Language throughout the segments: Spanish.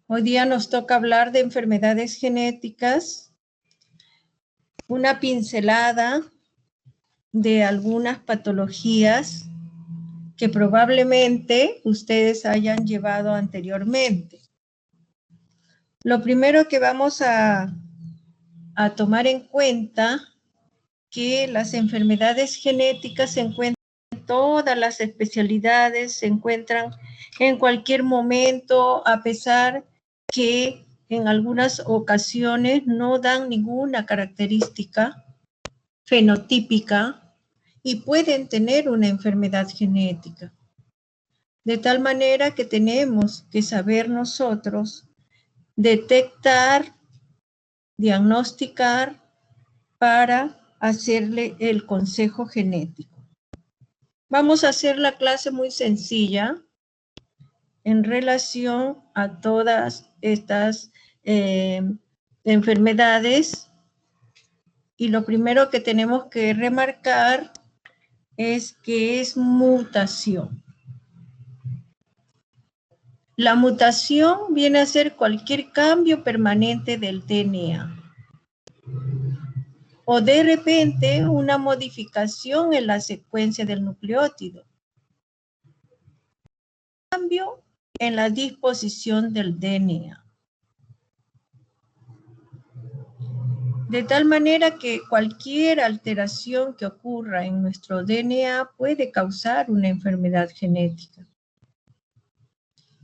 Hoy día nos toca hablar de enfermedades genéticas, una pincelada de algunas patologías que probablemente ustedes hayan llevado anteriormente. Lo primero que vamos a tomar en cuenta que las enfermedades genéticas se encuentran en todas las especialidades, se encuentran en cualquier momento, a pesar que en algunas ocasiones no dan ninguna característica fenotípica y pueden tener una enfermedad genética. De tal manera que tenemos que saber nosotros detectar, diagnosticar para hacerle el consejo genético. Vamos a hacer la clase muy sencilla en relación a todas estas enfermedades, y lo primero que tenemos que remarcar es que es mutación. La mutación viene a ser cualquier cambio permanente del DNA o de repente una modificación en la secuencia del nucleótido. Cambio en la disposición del DNA. De tal manera que cualquier alteración que ocurra en nuestro DNA puede causar una enfermedad genética.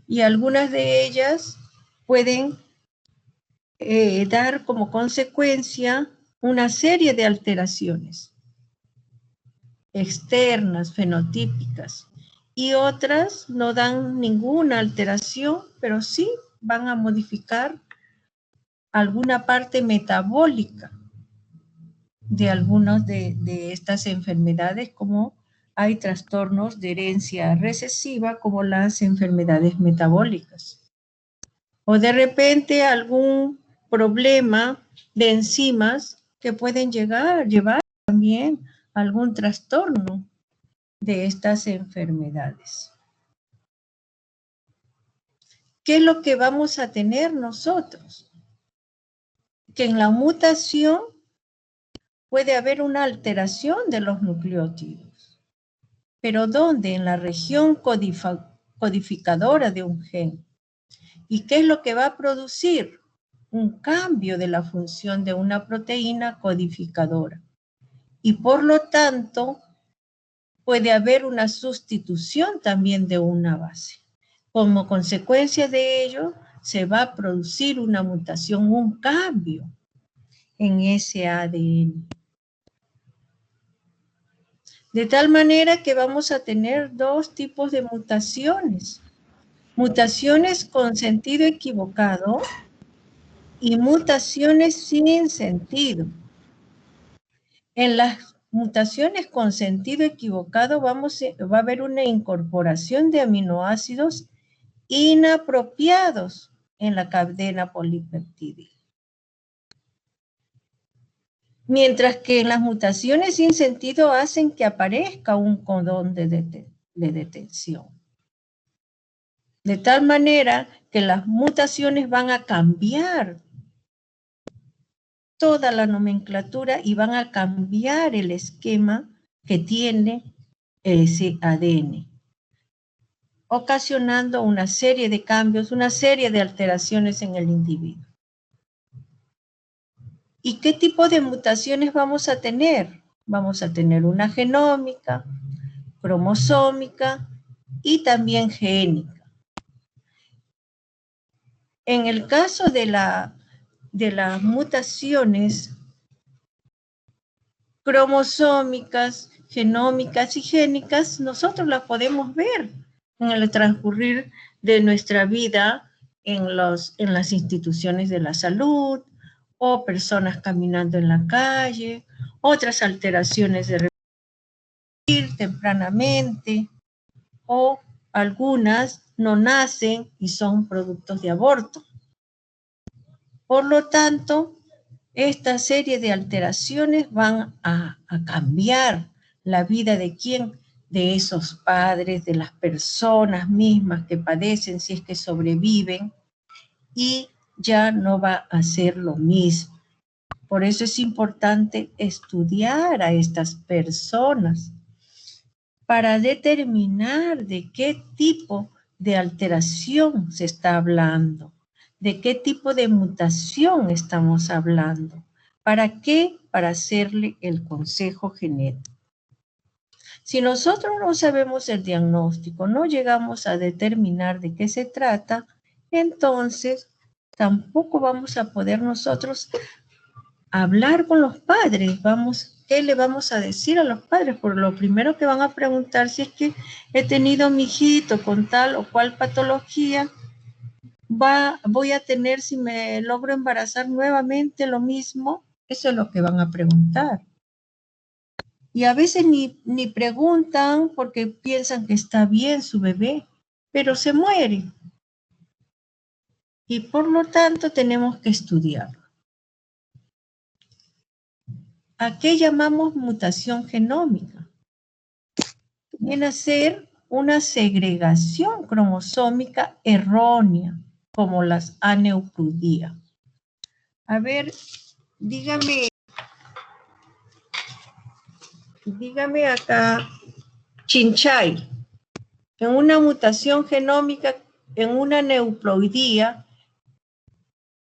Y algunas de ellas pueden dar como consecuencia una serie de alteraciones externas, fenotípicas, y otras no dan ninguna alteración, pero sí van a modificar alguna parte metabólica de algunas de estas enfermedades, como hay trastornos de herencia recesiva, como las enfermedades metabólicas. O de repente algún problema de enzimas que pueden llevar también a algún trastorno de estas enfermedades. ¿Qué es lo que vamos a tener nosotros? Que en la mutación puede haber una alteración de los nucleótidos. ¿Pero dónde? En la región codificadora de un gen. ¿Y qué es lo que va a producir? Un cambio de la función de una proteína codificadora. Y por lo tanto, puede haber una sustitución también de una base. Como consecuencia de ello, se va a producir una mutación, un cambio en ese ADN. De tal manera que vamos a tener dos tipos de mutaciones. Mutaciones con sentido equivocado y mutaciones sin sentido. En las mutaciones con sentido equivocado va a haber una incorporación de aminoácidos inapropiados en la cadena polipeptídica. Mientras que en las mutaciones sin sentido hacen que aparezca un codón de detención. De tal manera que las mutaciones van a cambiar toda la nomenclatura y van a cambiar el esquema que tiene ese ADN, ocasionando una serie de cambios, una serie de alteraciones en el individuo. ¿Y qué tipo de mutaciones vamos a tener? Vamos a tener una genómica, cromosómica y también génica. En el caso de las mutaciones cromosómicas, genómicas y génicas, nosotros las podemos ver en el transcurrir de nuestra vida en las instituciones de la salud, o personas caminando en la calle, otras alteraciones de reproducir tempranamente, o algunas no nacen y son productos de aborto. Por lo tanto, esta serie de alteraciones van a cambiar la vida de quién, de esos padres, de las personas mismas que padecen, si es que sobreviven, y ya no va a ser lo mismo. Por eso es importante estudiar a estas personas para determinar de qué tipo de alteración se está hablando, de qué tipo de mutación estamos hablando. ¿Para qué? Para hacerle el consejo genético. Si nosotros no sabemos el diagnóstico, no llegamos a determinar de qué se trata, entonces tampoco vamos a poder nosotros hablar con los padres. ¿Qué le vamos a decir a los padres? Por lo primero que van a preguntar si es que he tenido mi hijito con tal o cual patología, voy a tener si me logro embarazar nuevamente lo mismo. Eso es lo que van a preguntar. Y a veces ni preguntan porque piensan que está bien su bebé, pero se muere. Y por lo tanto tenemos que estudiarlo. ¿A qué llamamos mutación genómica? Viene a ser una segregación cromosómica errónea, como las aneuploidías. A ver, dígame acá, Chinchay, en una mutación genómica, en una aneuploidía,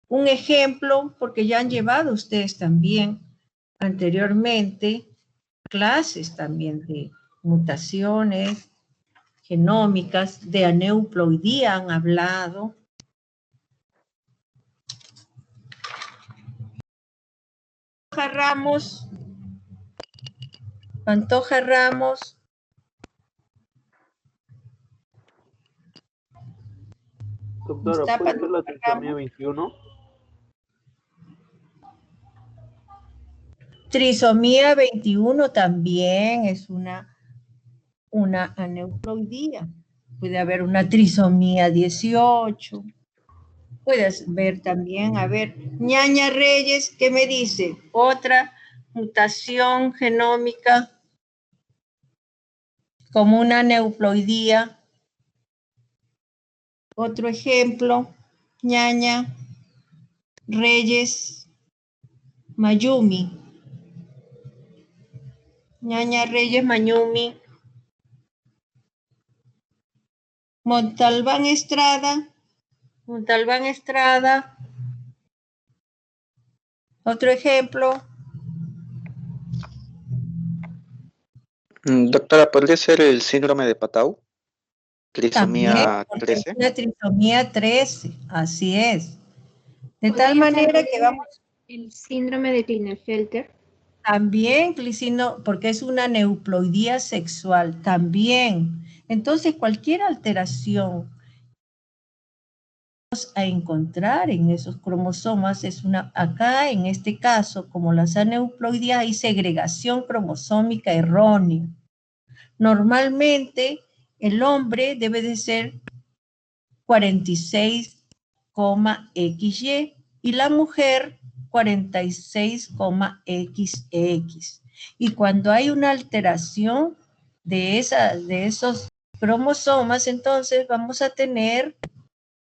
un ejemplo, porque ya han llevado ustedes también anteriormente clases también de mutaciones genómicas, de aneuploidía han hablado. Pantoja Ramos. Doctora, ¿puede ser la trisomía 21? Trisomía 21 también es una aneuploidía. Puede haber una trisomía 18. Puedes ver también, a ver, Ñaña Reyes, ¿qué me dice? Otra mutación genómica como una aneuploidía. Otro ejemplo, Ñaña Reyes, Mayumi. Ñaña Reyes, Mayumi. Montalbán Estrada. Otro ejemplo. Doctora, ¿podría ser el síndrome de Patau? Trisomía También, 13. una trisomía 13, así es. De tal manera que vamos... El síndrome de Klinefelter. También, porque es una aneuploidía sexual, también. Entonces, cualquier alteración a encontrar en esos cromosomas acá en este caso, como las aneuploidías, hay segregación cromosómica errónea. Normalmente, el hombre debe de ser 46,XY y la mujer 46,XX. Y cuando hay una alteración de esos cromosomas, entonces vamos a tener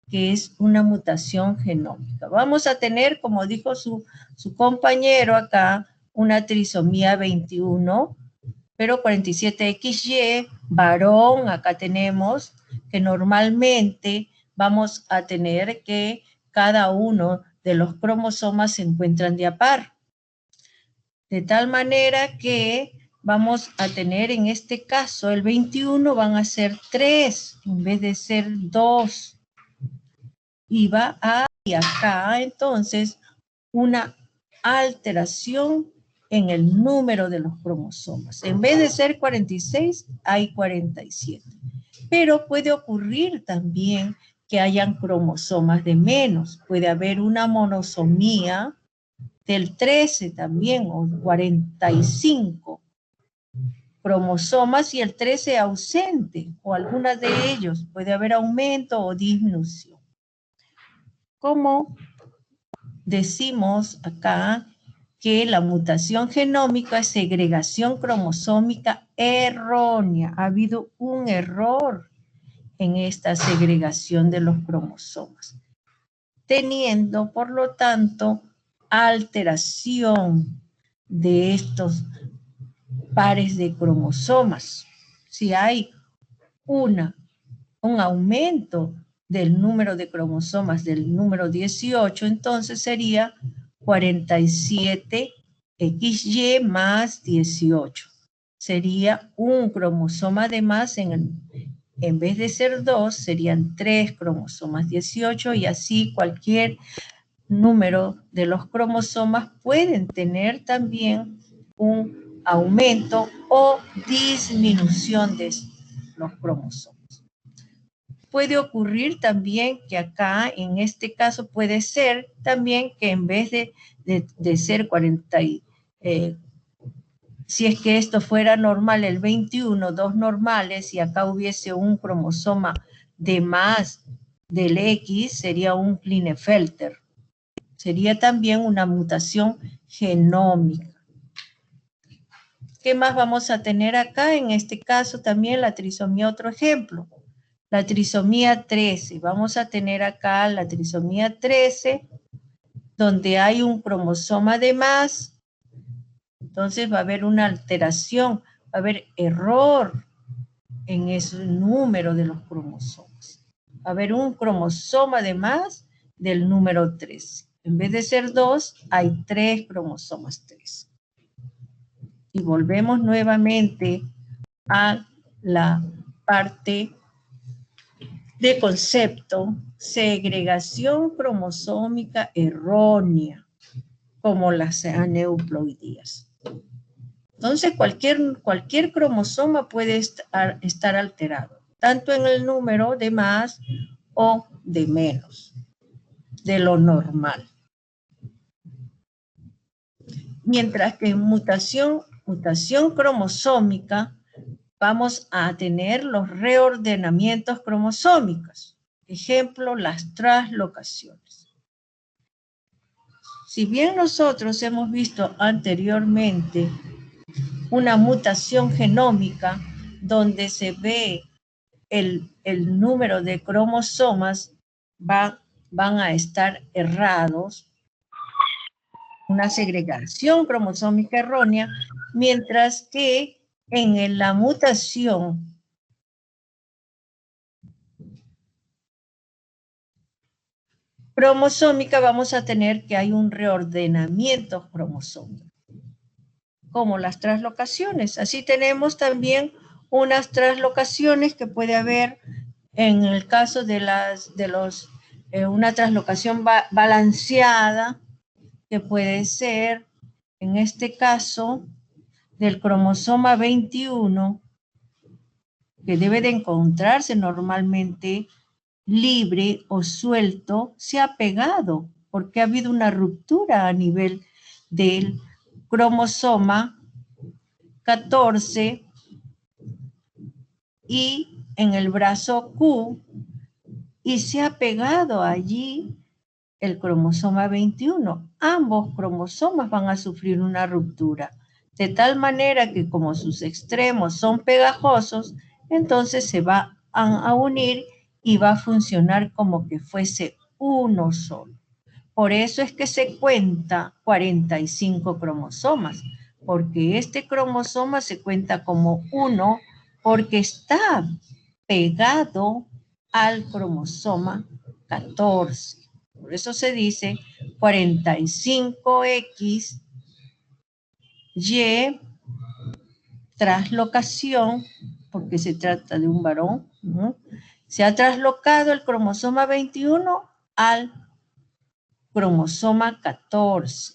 que es una mutación genómica. Vamos a tener, como dijo su compañero acá, una trisomía 21, pero 47XY, varón, acá tenemos que normalmente vamos a tener que cada uno de los cromosomas se encuentran de a par. De tal manera que vamos a tener en este caso el 21 van a ser 3 en vez de ser 2. Y va a y acá entonces una alteración en el número de los cromosomas. En vez de ser 46, hay 47. Pero puede ocurrir también que hayan cromosomas de menos. Puede haber una monosomía del 13 también, o 45 cromosomas y el 13 ausente, o alguna de ellos. Puede haber aumento o disminución. Como decimos acá que la mutación genómica es segregación cromosómica errónea. Ha habido un error en esta segregación de los cromosomas. teniendo, por lo tanto, alteración de estos pares de cromosomas. Si hay un aumento del número de cromosomas del número 18, entonces sería 47XY más 18. Sería un cromosoma de más, en vez de ser 2, serían 3 cromosomas 18, y así cualquier número de los cromosomas pueden tener también un aumento o disminución de los cromosomas. Puede ocurrir también que acá, en este caso, puede ser también que en vez de ser 40, si es que esto fuera normal, el 21, 2 normales, y acá hubiese un cromosoma de más del X, sería un Klinefelter. Sería también una mutación genómica. ¿Qué más vamos a tener acá? En este caso también la trisomía, otro ejemplo. La trisomía 13. Vamos a tener acá la trisomía 13, donde hay un cromosoma de más. Entonces va a haber una alteración, va a haber error en ese número de los cromosomas. Va a haber un cromosoma de más del número 13. En vez de ser 2, hay 3 cromosomas 3. Y volvemos nuevamente a la parte de concepto, segregación cromosómica errónea, como las aneuploidías. Entonces, cualquier cromosoma puede estar alterado, tanto en el número de más o de menos, de lo normal. Mientras que en mutación cromosómica, vamos a tener los reordenamientos cromosómicos. Ejemplo, las translocaciones. Si bien nosotros hemos visto anteriormente una mutación genómica donde se ve el número de cromosomas van a estar errados, una segregación cromosómica errónea, mientras que en la mutación cromosómica vamos a tener que hay un reordenamiento cromosómico, como las translocaciones. Así tenemos también unas translocaciones que puede haber en el caso de una translocación balanceada, que puede ser, en este caso, del cromosoma 21, que debe de encontrarse normalmente libre o suelto, se ha pegado, porque ha habido una ruptura a nivel del cromosoma 14 y en el brazo Q, y se ha pegado allí el cromosoma 21. Ambos cromosomas van a sufrir una ruptura, de tal manera que como sus extremos son pegajosos, entonces se van a unir y va a funcionar como que fuese uno solo. Por eso es que se cuenta 45 cromosomas, porque este cromosoma se cuenta como uno porque está pegado al cromosoma 14. Por eso se dice 45XY translocación, porque se trata de un varón, ¿no? Se ha traslocado el cromosoma 21 al cromosoma 14.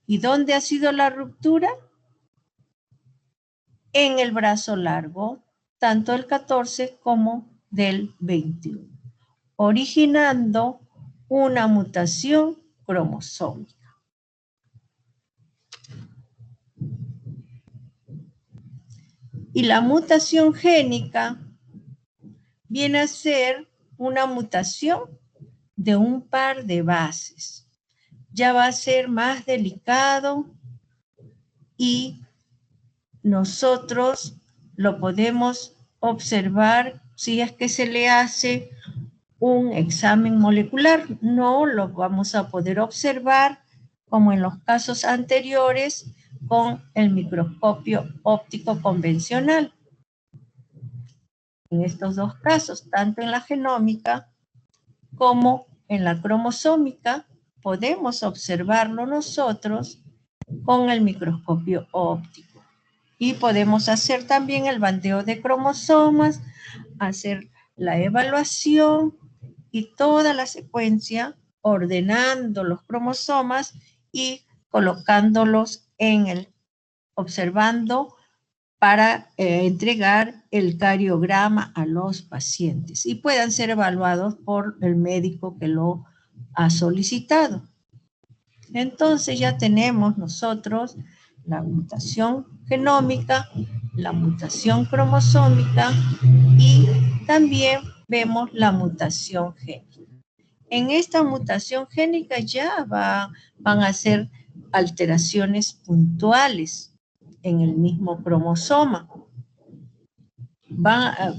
¿Y dónde ha sido la ruptura? En el brazo largo, tanto del 14 como del 21, originando una mutación cromosómica. Y la mutación génica viene a ser una mutación de un par de bases. Ya va a ser más delicado y nosotros lo podemos observar si es que se le hace un examen molecular. No lo vamos a poder observar como en los casos anteriores con el microscopio óptico convencional. En estos dos casos, tanto en la genómica como en la cromosómica, podemos observarlo nosotros con el microscopio óptico. Y podemos hacer también el bandeo de cromosomas, hacer la evaluación y toda la secuencia, ordenando los cromosomas y colocándolos observando para entregar el cariograma a los pacientes y puedan ser evaluados por el médico que lo ha solicitado. Entonces ya tenemos nosotros la mutación genómica, la mutación cromosómica y también vemos la mutación génica. En esta mutación génica ya van a ser alteraciones puntuales en el mismo cromosoma.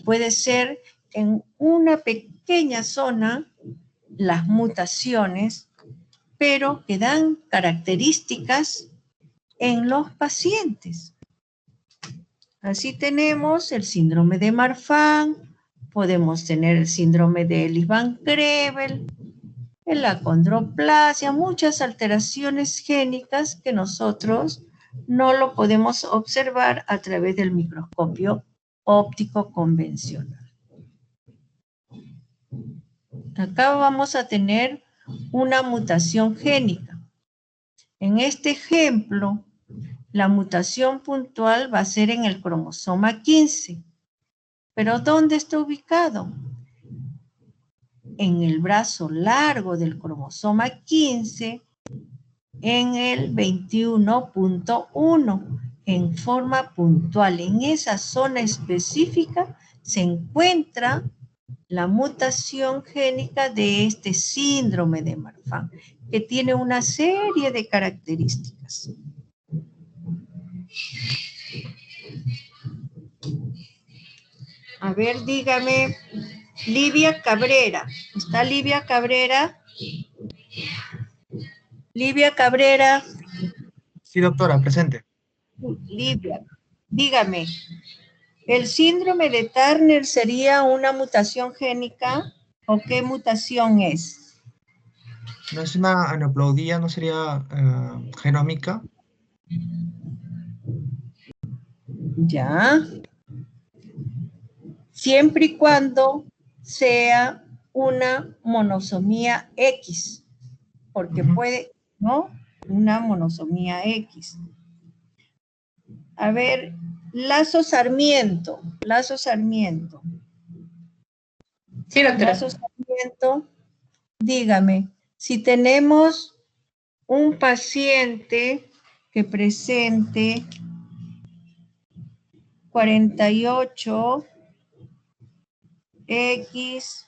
Puede ser en una pequeña zona las mutaciones, pero que dan características en los pacientes. Así tenemos el síndrome de Marfan, podemos tener el síndrome de Ellis-Van Creveld, la acondroplasia, muchas alteraciones génicas que nosotros no lo podemos observar a través del microscopio óptico convencional. Acá vamos a tener una mutación génica. En este ejemplo, la mutación puntual va a ser en el cromosoma 15. ¿Pero dónde está ubicado? En el brazo largo del cromosoma 15, en el 21.1, en forma puntual. En esa zona específica se encuentra la mutación génica de este síndrome de Marfan, que tiene una serie de características. A ver, dígame, Livia Cabrera. ¿Está Livia Cabrera? Livia Cabrera. Sí, doctora, presente. Livia, dígame, ¿el síndrome de Turner sería una mutación génica o qué mutación es? ¿No es una aneuploidía, no sería genómica? Ya. Siempre y cuando sea una monosomía X, porque puede, ¿no? Una monosomía X. A ver, Lazo Sarmiento. Sí, doctora. Lazo Sarmiento, dígame, si tenemos un paciente que presente 48 X,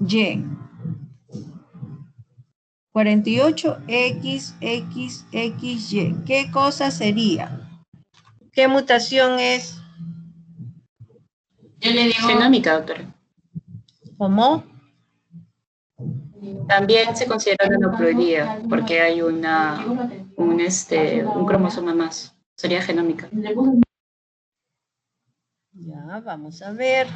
Y. 48XXXY. ¿Qué cosa sería? ¿Qué mutación es? Yo le digo genómica, doctora. ¿Cómo? También se considera una aneuploidía porque hay un cromosoma más. Sería genómica. Ya, vamos a ver.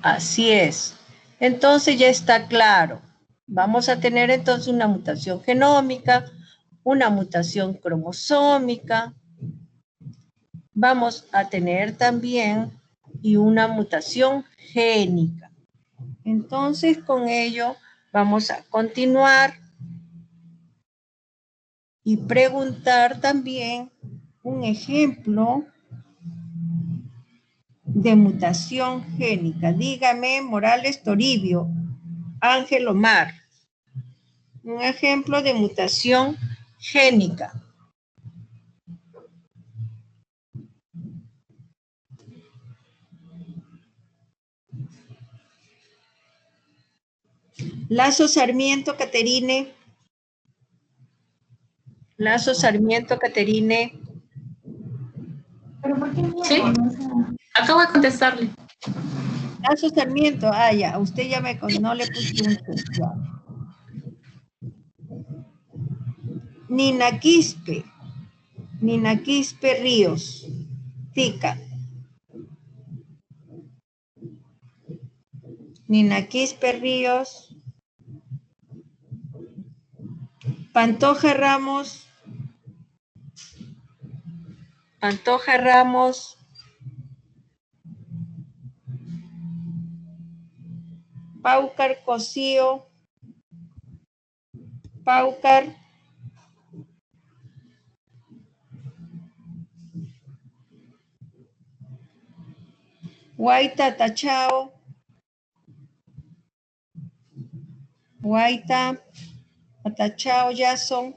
Así es. Entonces ya está claro. Vamos a tener entonces una mutación genómica, una mutación cromosómica. Vamos a tener también y una mutación génica. Entonces con ello vamos a continuar y preguntar también un ejemplo de mutación génica. Dígame, Morales Toribio, Ángel Omar. Un ejemplo de mutación génica. Lazo Sarmiento, Caterine. Lazo Sarmiento, Caterine. Sí, acabo de contestarle. Lazo Sarmiento, ya, usted ya no le puse un ya. Nina Quispe Ríos, Tica. Nina Quispe Ríos. Pantoja Ramos. Paucar Cosío. Guaita Tachao. Atachao Jason.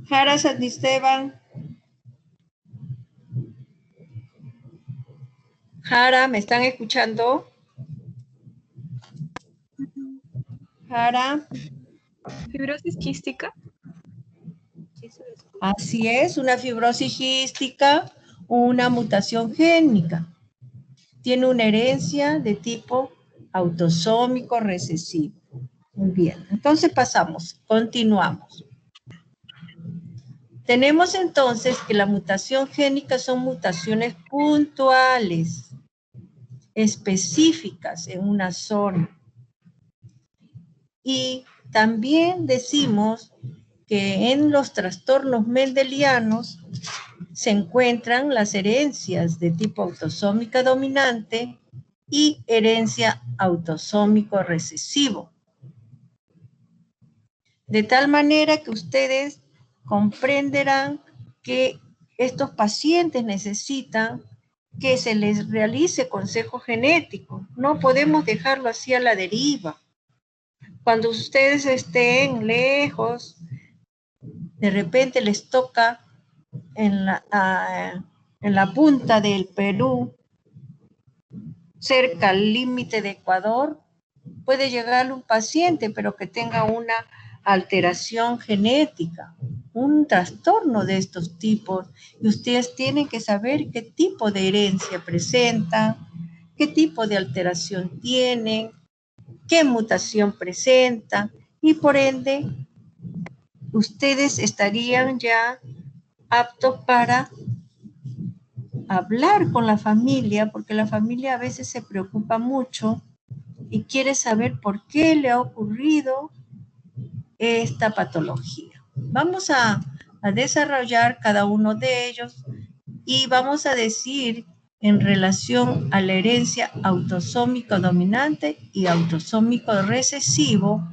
Jara San Esteban. Jara, ¿me están escuchando? Jara. Fibrosis quística. Así es, una fibrosis quística, una mutación génica. Tiene una herencia de tipo autosómico recesivo. Muy bien, entonces continuamos. Tenemos entonces que la mutación génica son mutaciones puntuales, específicas en una zona. Y también decimos que en los trastornos mendelianos se encuentran las herencias de tipo autosómica dominante y herencia autosómico recesivo. De tal manera que ustedes comprenderán que estos pacientes necesitan que se les realice consejo genético. No podemos dejarlo así a la deriva. Cuando ustedes estén lejos, de repente les toca en la punta del Perú, cerca al límite de Ecuador, puede llegar un paciente, pero que tenga una alteración genética, un trastorno de estos tipos, y ustedes tienen que saber qué tipo de herencia presentan, qué tipo de alteración tienen, qué mutación presentan, y por ende, ustedes estarían ya aptos para hablar con la familia, porque la familia a veces se preocupa mucho y quiere saber por qué le ha ocurrido esta patología. Vamos a desarrollar cada uno de ellos y vamos a decir en relación a la herencia autosómico dominante y autosómico recesivo,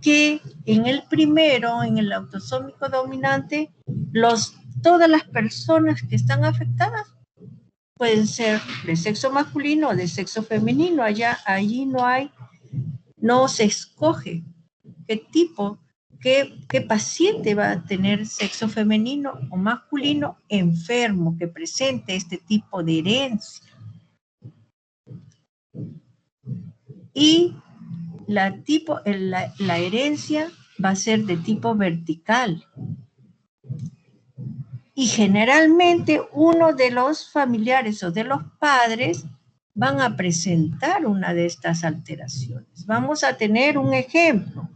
que en el primero, en el autosómico dominante, todas las personas que están afectadas pueden ser de sexo masculino o de sexo femenino. Allí no se escoge qué paciente va a tener sexo femenino o masculino enfermo que presente este tipo de herencia. Y la herencia va a ser de tipo vertical. Y generalmente uno de los familiares o de los padres van a presentar una de estas alteraciones. Vamos a tener un ejemplo.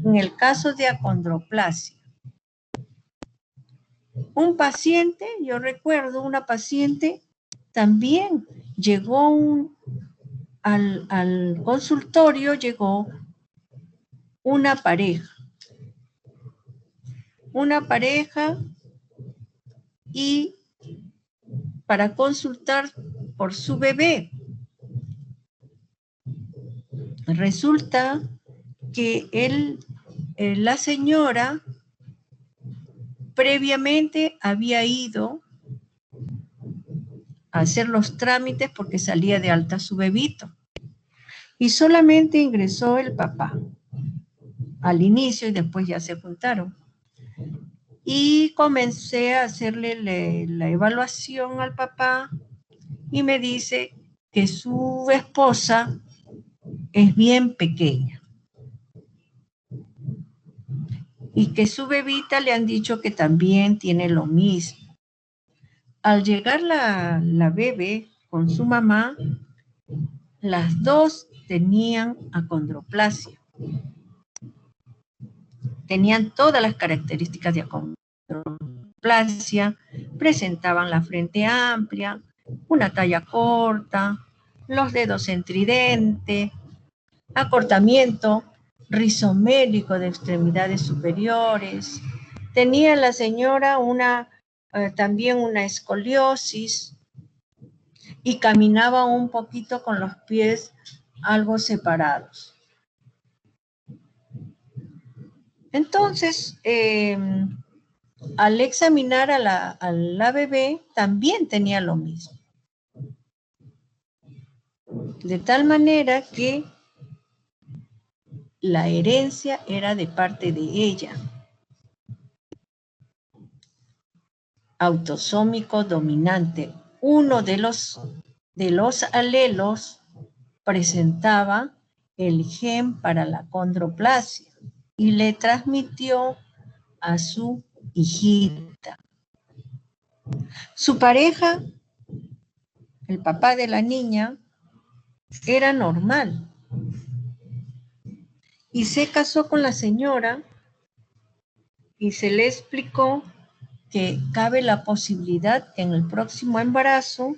En el caso de acondroplasia. Un paciente, yo recuerdo una paciente, también llegó al consultorio, llegó una pareja y para consultar por su bebé. Resulta que la señora previamente había ido a hacer los trámites porque salía de alta su bebito. Y solamente ingresó el papá al inicio y después ya se juntaron. Y comencé a hacerle la evaluación al papá y me dice que su esposa es bien pequeña. y que su bebita le han dicho que también tiene lo mismo. Al llegar la bebé con su mamá, las dos tenían acondroplasia. Tenían todas las características de acondroplasia, presentaban la frente amplia, una talla corta, los dedos en tridente, acortamiento rizomélico de extremidades superiores. Tenía la señora también una escoliosis y caminaba un poquito con los pies algo separados. Entonces, al examinar a la bebé, también tenía lo mismo. De tal manera que la herencia era de parte de ella. Autosómico dominante. Uno de los alelos presentaba el gen para la acondroplasia y le transmitió a su hijita. Su pareja, el papá de la niña, era normal y se casó con la señora y se le explicó que cabe la posibilidad que en el próximo embarazo,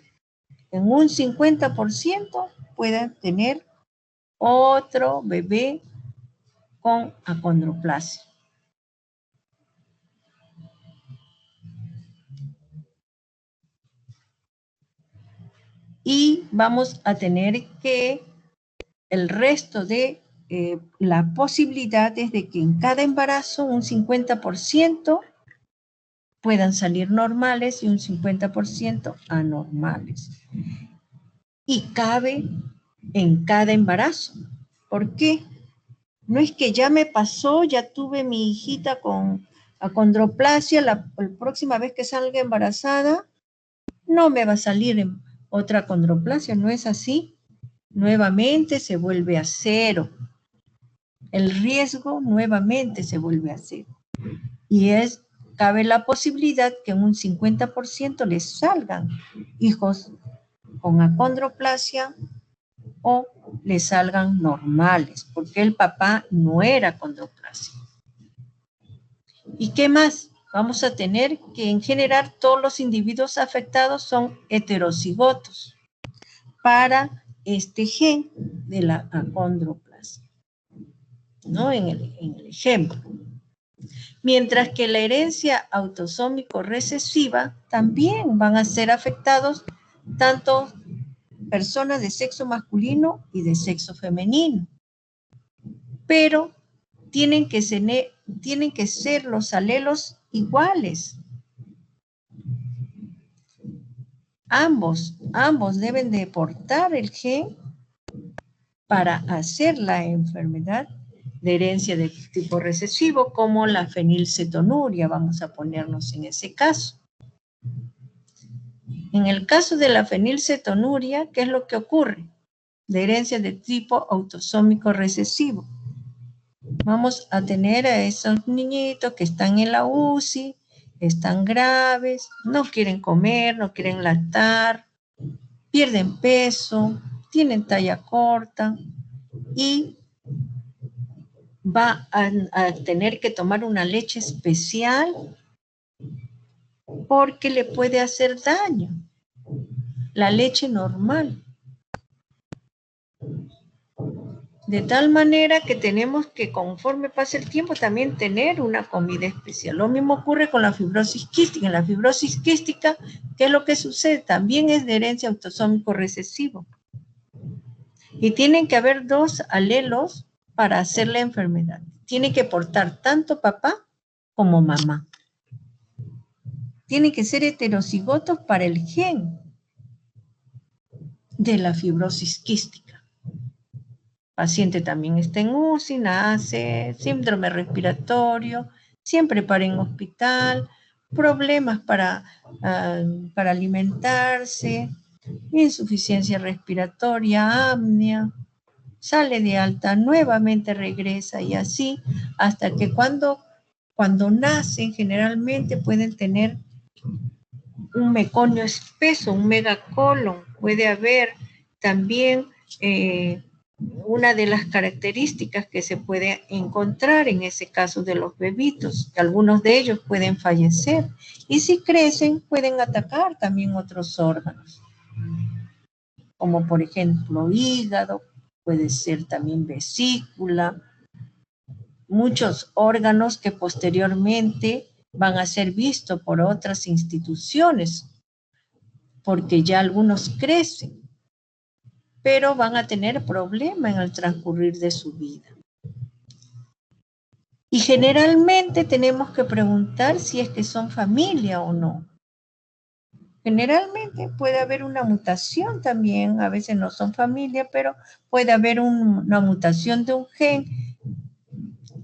en un 50%, puedan tener otro bebé con acondroplasia. Y vamos a tener que el resto de la posibilidad es de que en cada embarazo un 50% puedan salir normales y un 50% anormales. Y cabe en cada embarazo. ¿Por qué? No es que ya me pasó, ya tuve mi hijita con acondroplasia, la próxima vez que salga embarazada, no me va a salir otra acondroplasia, ¿no es así? Nuevamente se vuelve a cero. El riesgo nuevamente se vuelve a cero. Y cabe la posibilidad que en un 50% les salgan hijos con acondroplasia o les salgan normales, porque el papá no era acondroplasia. ¿Y qué más? Vamos a tener que en general todos los individuos afectados son heterocigotos para este gen de la acondroplasia, ¿no? En el ejemplo. Mientras que la herencia autosómico recesiva también van a ser afectados tanto personas de sexo masculino y de sexo femenino. Pero tienen que ser los alelos iguales. Ambos deben de portar el gen para hacer la enfermedad de herencia de tipo recesivo, como la fenilcetonuria. Vamos a ponernos en ese caso. En el caso de la fenilcetonuria, ¿qué es lo que ocurre? De herencia de tipo autosómico recesivo. Vamos a tener a esos niñitos que están en la UCI, están graves, no quieren comer, no quieren lactar, pierden peso, tienen talla corta y va a tener que tomar una leche especial porque le puede hacer daño. La leche normal. De tal manera que tenemos que, conforme pase el tiempo, también tener una comida especial. Lo mismo ocurre con la fibrosis quística. En la fibrosis quística, ¿qué es lo que sucede? También es de herencia autosómico recesivo. Y tienen que haber dos alelos para hacer la enfermedad. Tiene que portar tanto papá como mamá. Tienen que ser heterocigotos para el gen de la fibrosis quística. El paciente también está en UCI, nace, síndrome respiratorio, siempre para en hospital, problemas para alimentarse, insuficiencia respiratoria, apnea, sale de alta, nuevamente regresa y así hasta que cuando Cuando nacen, generalmente pueden tener un meconio espeso, un megacolon. Puede haber también una de las características que se puede encontrar en ese caso de los bebitos, que algunos de ellos pueden fallecer. Y si crecen, pueden atacar también otros órganos, como por ejemplo hígado, puede ser también vesícula, muchos órganos que posteriormente van a ser vistos por otras instituciones, porque ya algunos crecen, pero van a tener problemas en el transcurrir de su vida. Y generalmente tenemos que preguntar si es que son familia o no. Generalmente puede haber una mutación también, a veces no son familia, pero puede haber una mutación de un gen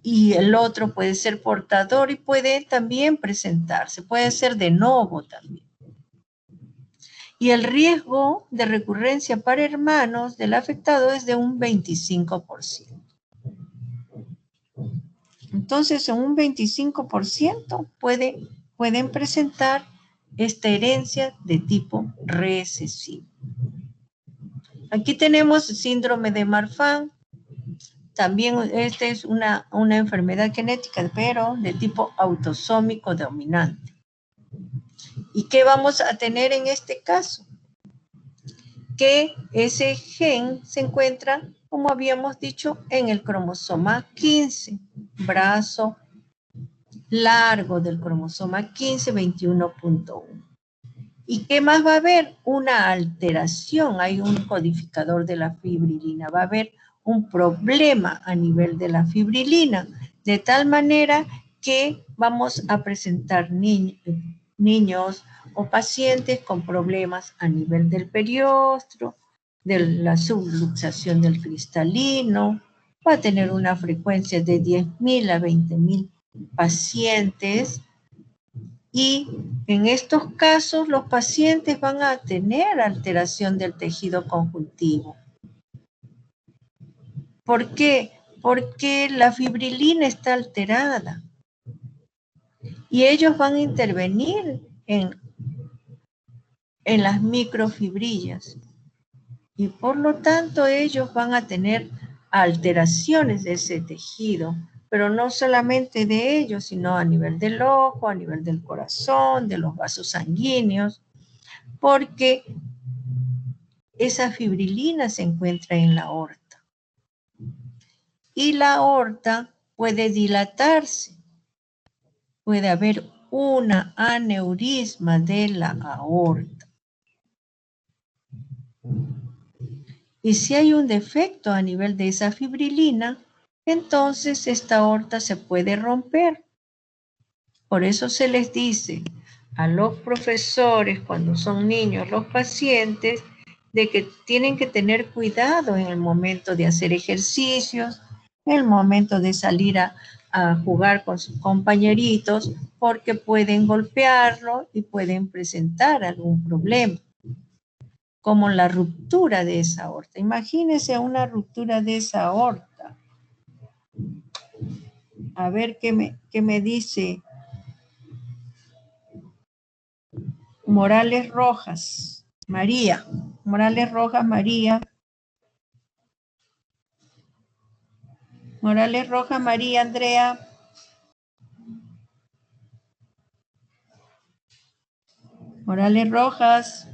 y el otro puede ser portador y puede también presentarse, puede ser de novo también. Y el riesgo de recurrencia para hermanos del afectado es de un 25%. Entonces, en un 25% pueden presentar esta herencia de tipo recesivo. Aquí tenemos síndrome de Marfan. También esta es una enfermedad genética, pero de tipo autosómico dominante. ¿Y qué vamos a tener en este caso? Que ese gen se encuentra, como habíamos dicho, en el cromosoma 15, brazo largo del cromosoma 15, 21.1. ¿Y qué más va a haber? Una alteración, hay un codificador de la fibrilina, va a haber un problema a nivel de la fibrilina, de tal manera que vamos a presentar niños o pacientes con problemas a nivel del periostro, de la subluxación del cristalino, va a tener una frecuencia de 10.000 a 20.000 pacientes. Y en estos casos los pacientes van a tener alteración del tejido conjuntivo. ¿Por qué? Porque la fibrilina está alterada. Y ellos van a intervenir en las microfibrillas. Y por lo tanto ellos van a tener alteraciones de ese tejido. Pero no solamente de ellos, sino a nivel del ojo, a nivel del corazón, de los vasos sanguíneos, porque esa fibrilina se encuentra en la aorta. Y la aorta puede dilatarse. Puede haber una aneurisma de la aorta. Y si hay un defecto a nivel de esa fibrilina, entonces esta aorta se puede romper. Por eso se les dice a los profesores, cuando son niños, los pacientes, de que tienen que tener cuidado en el momento de hacer ejercicios, en el momento de salir a jugar con sus compañeritos, porque pueden golpearlo y pueden presentar algún problema, como la ruptura de esa aorta. Imagínense una ruptura de esa aorta. A ver qué me dice Morales Rojas, María. Morales Rojas, María. Morales Rojas, María, Andrea. Morales Rojas.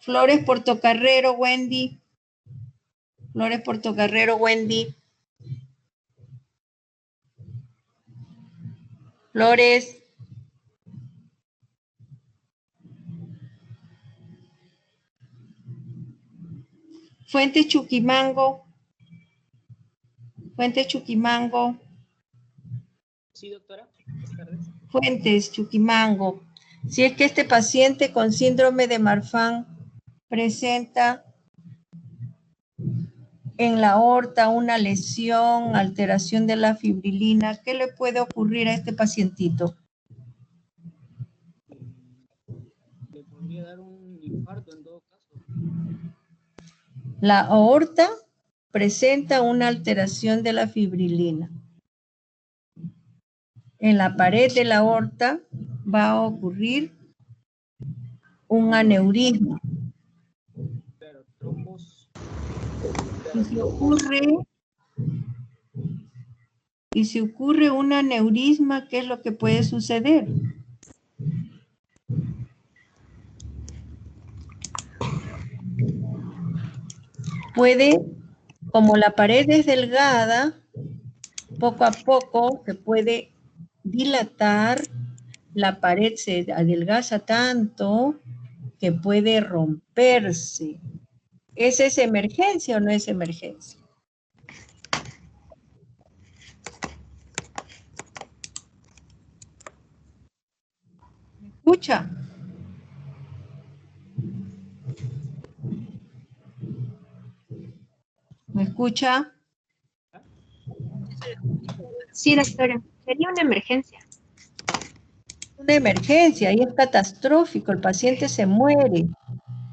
Flores Portocarrero, Wendy. Flores Portocarrero, Wendy. Flores. Fuentes Chuquimango. Fuentes Chuquimango. Sí, doctora. Buenas tardes. Fuentes Chuquimango. Si es que este paciente con síndrome de Marfan presenta en la aorta una lesión, alteración de la fibrilina, ¿qué le puede ocurrir a este pacientito? Le podría dar un infarto en todo caso. La aorta presenta una alteración de la fibrilina. En la pared de la aorta va a ocurrir un aneurisma. Claro, trombos. Y si ocurre un aneurisma, ¿qué es lo que puede suceder? Puede, como la pared es delgada, poco a poco se puede dilatar, la pared se adelgaza tanto que puede romperse. ¿Es esa emergencia o no es emergencia? ¿Me escucha? ¿Me escucha? Sí, doctora. Sería una emergencia. Una emergencia y es catastrófico, el paciente se muere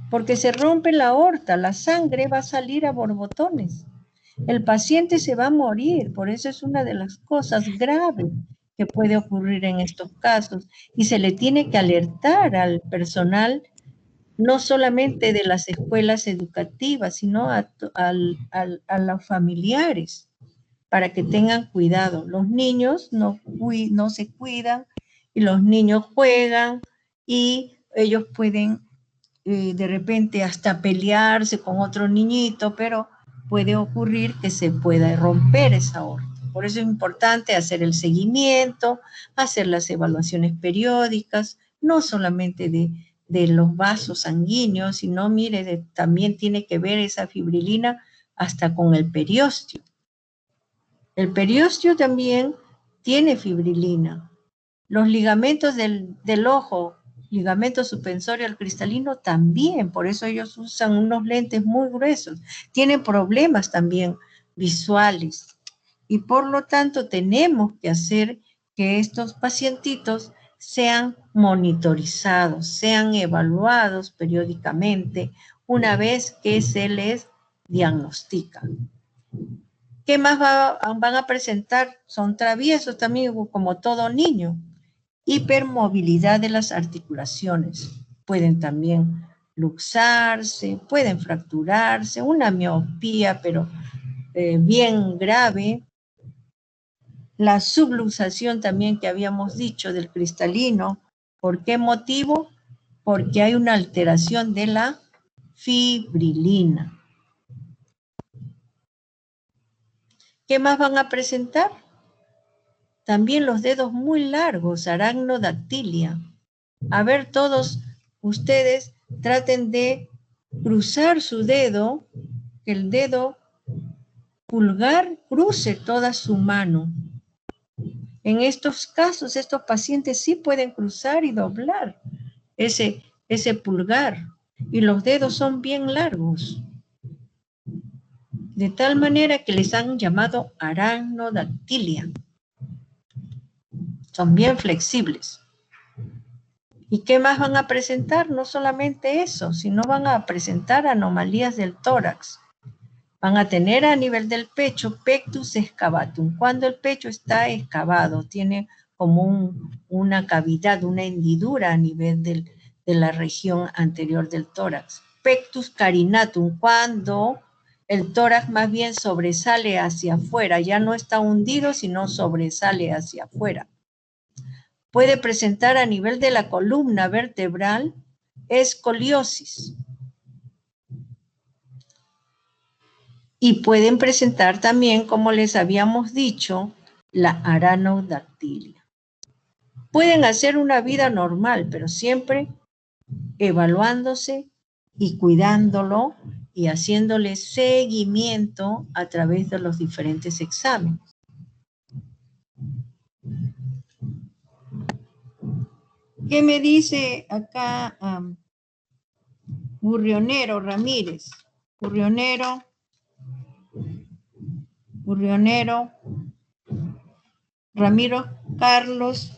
porque se rompe la aorta, la sangre va a salir a borbotones. El paciente se va a morir, por eso es una de las cosas graves que puede ocurrir en estos casos y se le tiene que alertar al personal no solamente de las escuelas educativas, sino a los familiares para que tengan cuidado. Los niños no se cuidan y los niños juegan y ellos pueden de repente hasta pelearse con otro niñito, pero puede ocurrir que se pueda romper esa aorta. Por eso es importante hacer el seguimiento, hacer las evaluaciones periódicas, no solamente de los vasos sanguíneos, sino, mire, también tiene que ver esa fibrilina hasta con el periósteo. El periósteo también tiene fibrilina. Los ligamentos del ojo, ligamento suspensorio al cristalino también, por eso ellos usan unos lentes muy gruesos. Tienen problemas también visuales. Y por lo tanto tenemos que hacer que estos pacientitos sean monitorizados, sean evaluados periódicamente una vez que se les diagnostica. ¿Qué más van a presentar? Son traviesos también, como todo niño. Hipermovilidad de las articulaciones. Pueden también luxarse, pueden fracturarse, una miopía, pero bien grave. La subluxación también que habíamos dicho del cristalino. ¿Por qué motivo? Porque hay una alteración de la fibrilina. ¿Qué más van a presentar? También los dedos muy largos, aranodactilia. A ver, todos ustedes traten de cruzar su dedo, que el dedo pulgar cruce toda su mano. En estos casos, estos pacientes sí pueden cruzar y doblar ese pulgar. Y los dedos son bien largos. De tal manera que les han llamado aranodactilia. Son bien flexibles. ¿Y qué más van a presentar? No solamente eso, sino van a presentar anomalías del tórax. Van a tener a nivel del pecho pectus excavatum. Cuando el pecho está excavado, tiene como una cavidad, una hendidura a nivel de la región anterior del tórax. Pectus carinatum, cuando el tórax más bien sobresale hacia afuera, ya no está hundido, sino sobresale hacia afuera. Puede presentar a nivel de la columna vertebral escoliosis. Y pueden presentar también, como les habíamos dicho, la aranodactilia. Pueden hacer una vida normal, pero siempre evaluándose y cuidándolo y haciéndole seguimiento a través de los diferentes exámenes. ¿Qué me dice acá Gurrionero Ramírez? Gurrionero, Ramiro Carlos,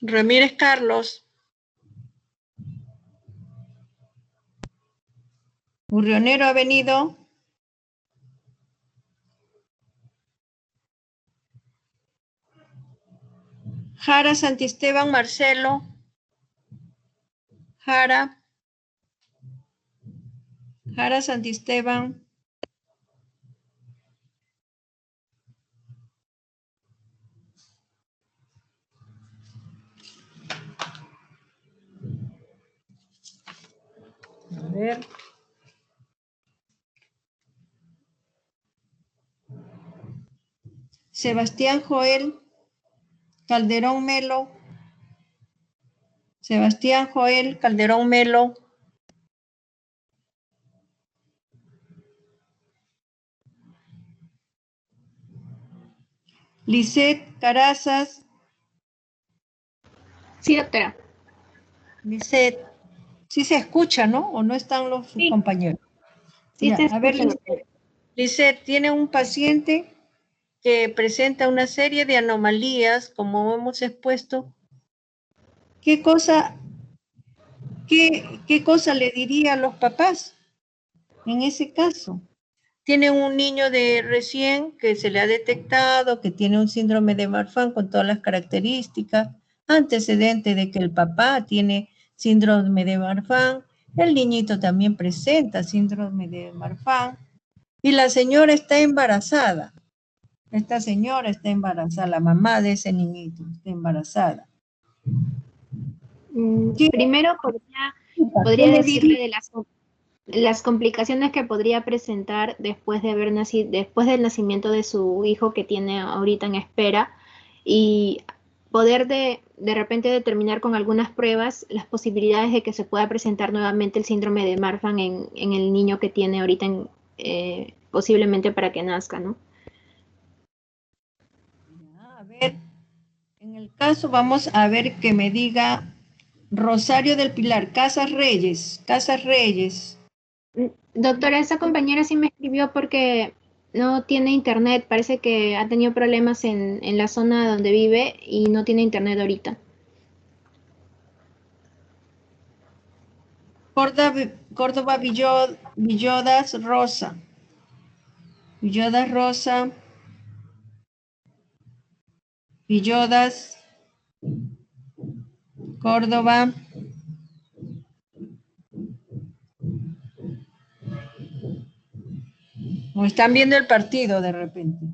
Ramírez Carlos, Urrionero ha venido. Jara Santisteban, Marcelo. Jara Santisteban. A ver. Sebastián Joel Calderón Melo. Sebastián Joel Calderón Melo. Lisette Carazas. Sí, doctora. Lisette, sí se escucha, ¿no? ¿O no están los Sí. compañeros? Sí, Ya, se a ver, escucha, doctora. Lisette, tiene un paciente que presenta una serie de anomalías, como hemos expuesto. ¿Qué cosa le diría a los papás en ese caso? Tiene un niño de recién que se le ha detectado que tiene un síndrome de Marfan con todas las características, antecedente de que el papá tiene síndrome de Marfan, el niñito también presenta síndrome de Marfan y la señora está embarazada. Esta señora está embarazada, la mamá de ese niñito está embarazada. Primero podría decirle de las complicaciones que podría presentar después de haber nacido, después del nacimiento de su hijo que tiene ahorita en espera, y poder de repente determinar con algunas pruebas las posibilidades de que se pueda presentar nuevamente el síndrome de Marfan en el niño que tiene ahorita posiblemente para que nazca, ¿no? A ver, en el caso vamos a ver que me diga Rosario del Pilar, Casas Reyes. Doctora, esa compañera sí me escribió porque no tiene internet, parece que ha tenido problemas en la zona donde vive y no tiene internet ahorita. Córdoba Villodas Rosa. Villodas Rosa. Villodas. Córdoba. O están viendo el partido de repente.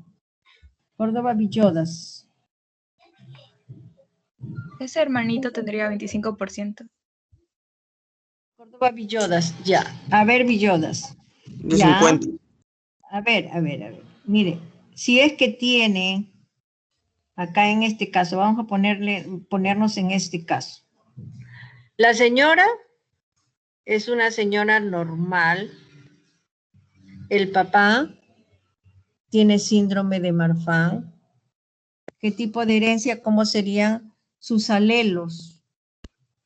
Córdoba Villodas. Ese hermanito tendría 25%. Córdoba Villodas, ya. A ver, Villodas. De Ya. 50. A ver. Mire, si es que tiene, acá en este caso, vamos a ponernos en este caso. La señora es una señora normal. El papá tiene síndrome de Marfan. ¿Qué tipo de herencia? ¿Cómo serían sus alelos?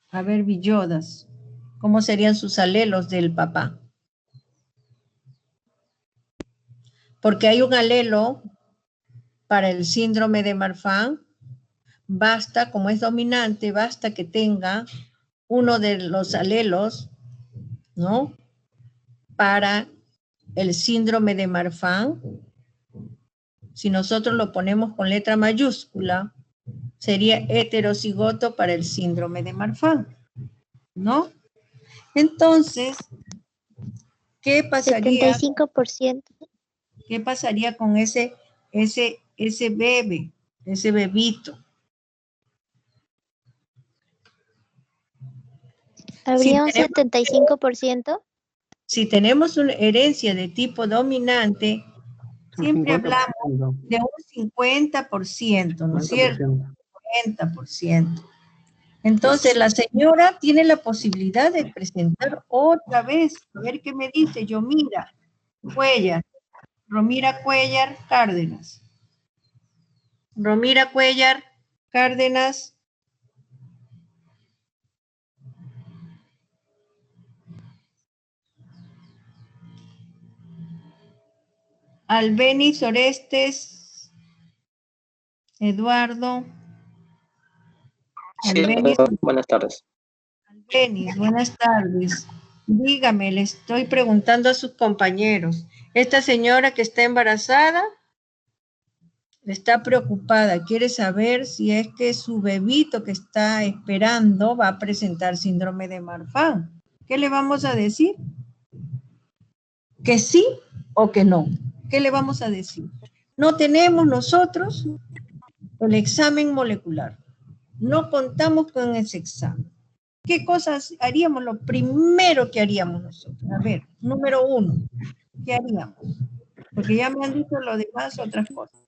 A ver, Villodas. ¿Cómo serían sus alelos del papá? Porque hay un alelo para el síndrome de Marfan. Basta, como es dominante, basta que tenga uno de los alelos, ¿no? Para el síndrome de Marfan. Si nosotros lo ponemos con letra mayúscula, sería heterocigoto para el síndrome de Marfan, ¿no? Entonces, ¿qué pasaría? 75%. ¿Qué pasaría con ese bebé, ese bebito? ¿Habría un 75%? Si tenemos una herencia de tipo dominante, siempre hablamos de un 50%, ¿no es cierto? 50%. Entonces, la señora tiene la posibilidad de presentar otra vez. A ver qué me dice. Romira Cuellar Cárdenas. Romira Cuellar Cárdenas. Albeniz Orestes. Eduardo. Sí, Albeniz, buenas tardes. Albeniz, buenas tardes. Dígame, le estoy preguntando a sus compañeros. Esta señora que está embarazada está preocupada, quiere saber si es que su bebito que está esperando va a presentar síndrome de Marfan. ¿Qué le vamos a decir? ¿Que sí o que no? ¿Qué le vamos a decir? No tenemos nosotros el examen molecular. No contamos con ese examen. ¿Qué cosas haríamos? Lo primero que haríamos nosotros. A ver, número 1, ¿qué haríamos? Porque ya me han dicho lo demás, otras cosas.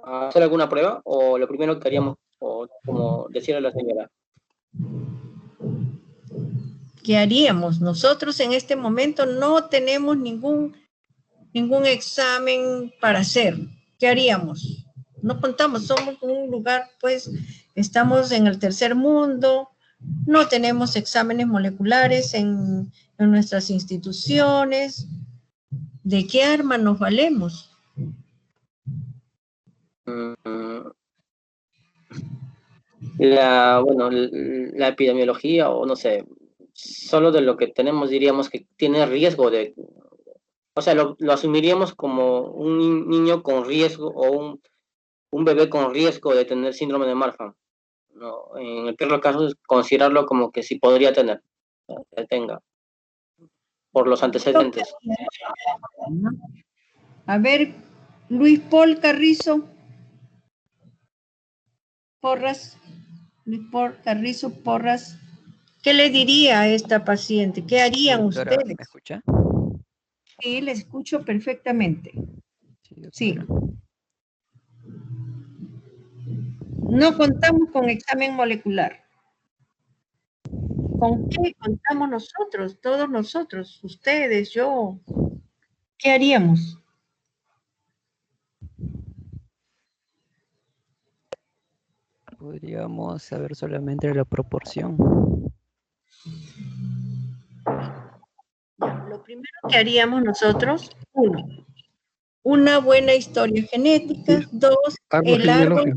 ¿Hacer alguna prueba o lo primero que haríamos, o como decía la señora? ¿Qué haríamos? Nosotros en este momento no tenemos ningún examen para hacer. ¿Qué haríamos? No contamos, somos un lugar, pues, estamos en el tercer mundo, no tenemos exámenes moleculares en nuestras instituciones. ¿De qué arma nos valemos? La epidemiología, o no sé, solo de lo que tenemos diríamos que tiene riesgo de, o sea, lo asumiríamos como un niño con riesgo o un bebé con riesgo de tener síndrome de Marfan. No, en el peor caso es considerarlo como que sí podría tener, que tenga, por los antecedentes. A ver, Luis Paul Carrizo Porras, Luis Paul Carrizo Porras, ¿qué le diría a esta paciente? ¿Qué harían ustedes? ¿Me escucha? Sí, le escucho perfectamente. Sí. No contamos con examen molecular. ¿Con qué contamos nosotros? Todos nosotros, ustedes, yo. ¿Qué haríamos? Podríamos saber solamente la proporción. Lo primero que haríamos nosotros, 1, una buena historia genética. 2, el árbol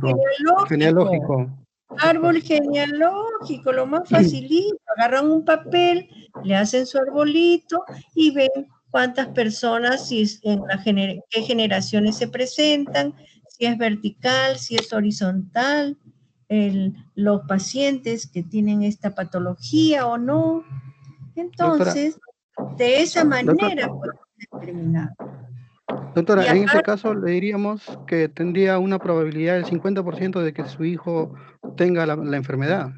genealógico. Árbol genealógico, lo más facilito. Agarran un papel, le hacen su arbolito y ven cuántas personas, qué generaciones se presentan, si es vertical, si es horizontal, los pacientes que tienen esta patología o no. Entonces, de esa manera podemos determinar. Doctora, en este caso le diríamos que tendría una probabilidad del 50% de que su hijo tenga la enfermedad.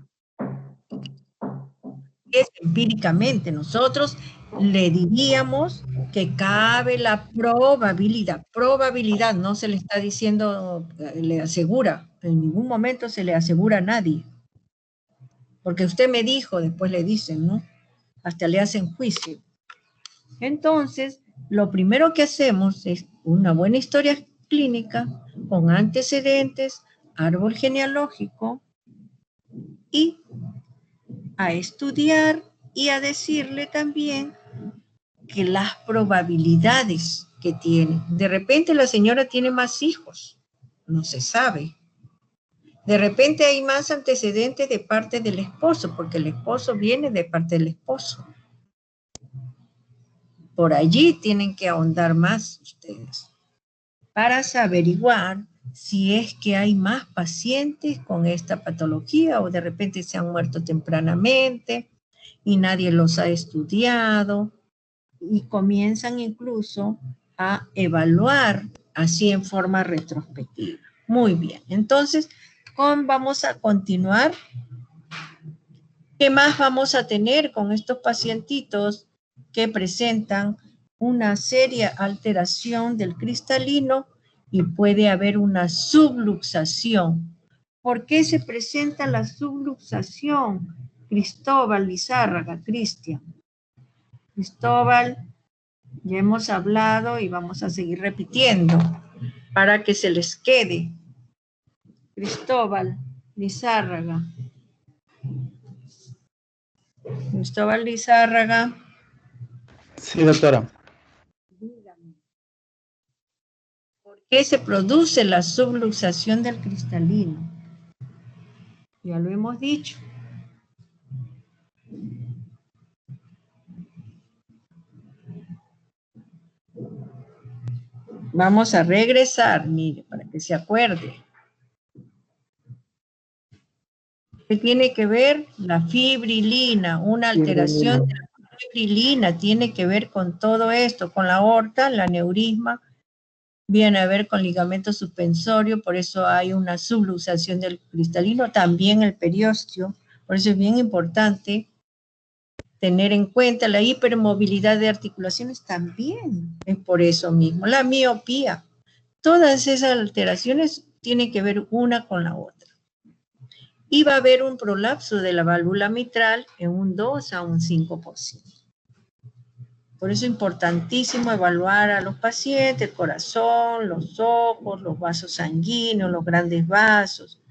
Es empíricamente, nosotros le diríamos que cabe la probabilidad, no se le está diciendo, le asegura, en ningún momento se le asegura a nadie. Porque usted me dijo, después le dicen, ¿no? Hasta le hacen juicio. Entonces, lo primero que hacemos es una buena historia clínica con antecedentes, árbol genealógico y a estudiar y a decirle también que las probabilidades que tiene. De repente la señora tiene más hijos, no se sabe. De repente hay más antecedentes de parte del esposo, porque el esposo viene de parte del esposo. Por allí tienen que ahondar más ustedes para averiguar si es que hay más pacientes con esta patología o de repente se han muerto tempranamente y nadie los ha estudiado y comienzan incluso a evaluar así en forma retrospectiva. Muy bien, entonces vamos a continuar. ¿Qué más vamos a tener con estos pacientitos que presentan una seria alteración del cristalino y puede haber una subluxación? ¿Por qué se presenta la subluxación? Cristóbal Lizárraga, Cristian. Cristóbal, ya hemos hablado y vamos a seguir repitiendo para que se les quede. Cristóbal Lizárraga. Cristóbal Lizárraga. Sí, doctora. Dígame, ¿por qué se produce la subluxación del cristalino? Ya lo hemos dicho. Vamos a regresar, mire, para que se acuerde. ¿Qué tiene que ver? La fibrilina, una alteración de la fibrilina tiene que ver con todo esto, con la aorta, la aneurisma, viene a ver con ligamento suspensorio, por eso hay una subluxación del cristalino, también el periósteo, por eso es bien importante tener en cuenta la hipermovilidad de articulaciones también, es por eso mismo, la miopía, todas esas alteraciones tienen que ver una con la otra. Y va a haber un prolapso de la válvula mitral en un 2 a un 5%. Por eso es importantísimo evaluar a los pacientes, el corazón, los ojos, los vasos sanguíneos, los grandes vasos,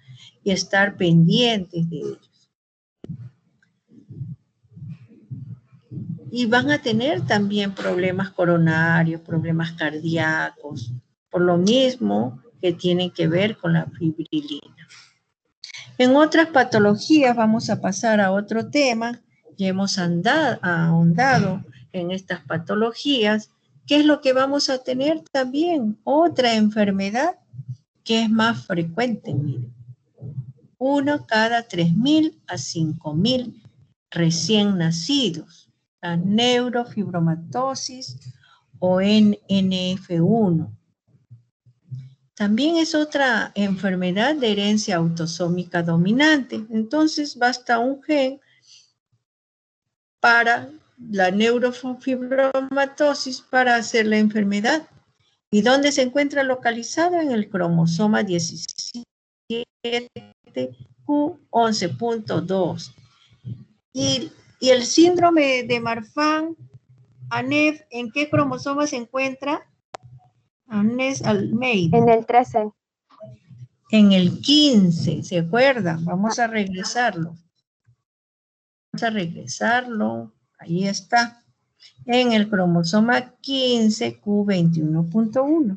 y estar pendientes de ellos. Y van a tener también problemas coronarios, problemas cardíacos, por lo mismo que tienen que ver con la fibrilina. En otras patologías, vamos a pasar a otro tema, ya hemos ahondado en estas patologías. ¿Qué es lo que vamos a tener también? Otra enfermedad que es más frecuente, miren. 1 cada 3.000 a 5.000 recién nacidos, la neurofibromatosis o NF1. También es otra enfermedad de herencia autosómica dominante. Entonces basta un gen para la neurofibromatosis para hacer la enfermedad. ¿Y dónde se encuentra localizado? En el cromosoma 17q11.2. Y el síndrome de Marfan-Anef, ¿en qué cromosoma se encuentra? Anés Almeida. En el 13. En el 15, ¿se acuerdan? Vamos a regresarlo. Vamos a regresarlo. Ahí está. En el cromosoma 15, Q21.1.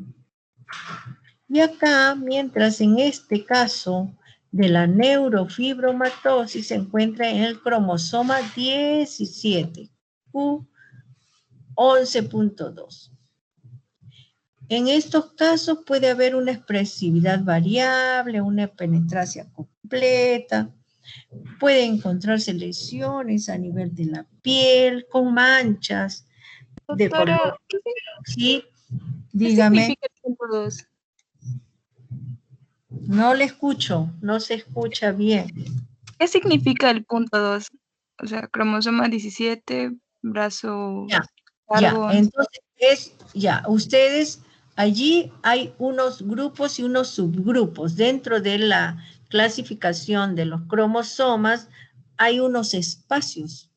Y acá, mientras en este caso de la neurofibromatosis se encuentra en el cromosoma 17, Q11.2. En estos casos puede haber una expresividad variable, una penetracia completa, puede encontrarse lesiones a nivel de la piel, con manchas de color. Sí, dígame. ¿Qué significa el punto 2? No le escucho, no se escucha bien. ¿Qué significa el punto 2? O sea, cromosoma 17, brazo largo. Entonces ustedes, allí hay unos grupos y unos subgrupos. Dentro de la clasificación de los cromosomas hay unos espacios.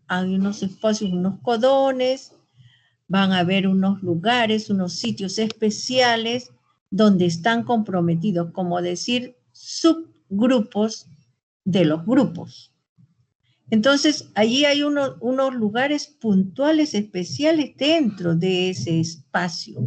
Hay unos espacios, unos codones, van a haber unos lugares, unos sitios especiales donde están comprometidos, como decir, subgrupos de los grupos. Entonces, allí hay unos lugares puntuales especiales dentro de ese espacio.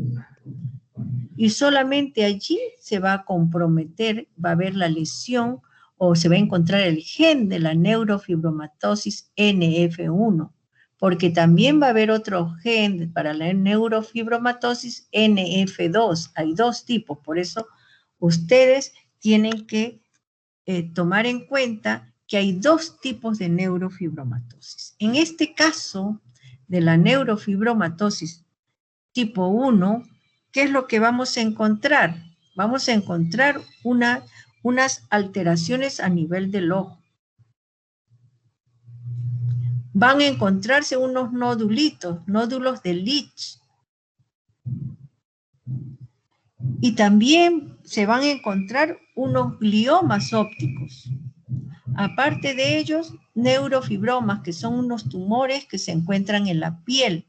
Y solamente allí se va a comprometer, va a haber la lesión o se va a encontrar el gen de la neurofibromatosis NF1, porque también va a haber otro gen para la neurofibromatosis NF2. Hay dos tipos, por eso ustedes tienen que tomar en cuenta que hay dos tipos de neurofibromatosis. En este caso de la neurofibromatosis tipo 1, ¿qué es lo que vamos a encontrar? Vamos a encontrar unas alteraciones a nivel del ojo. Van a encontrarse unos nodulitos, nódulos de Leach. Y también se van a encontrar unos gliomas ópticos. Aparte de ellos, neurofibromas, que son unos tumores que se encuentran en la piel.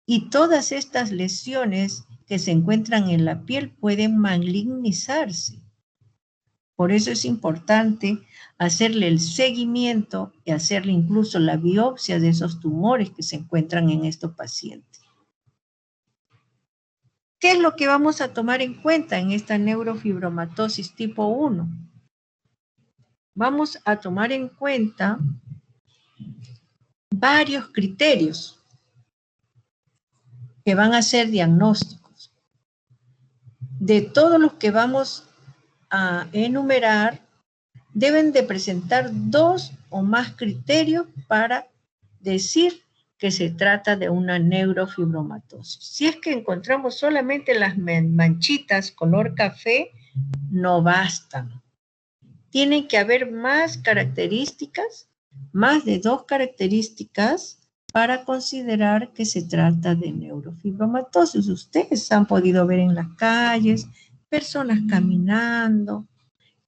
Y todas estas lesiones que se encuentran en la piel pueden malignizarse. Por eso es importante hacerle el seguimiento y hacerle incluso la biopsia de esos tumores que se encuentran en estos pacientes. ¿Qué es lo que vamos a tomar en cuenta en esta neurofibromatosis tipo 1? vamos a tomar en cuenta varios criterios que van a ser diagnósticos. De todos los que vamos a enumerar, deben de presentar 2 o más criterios para decir que se trata de una neurofibromatosis. Si es que encontramos solamente las manchitas color café, no bastan. Tienen que haber más características, más de 2 características para considerar que se trata de neurofibromatosis. Ustedes han podido ver en las calles personas caminando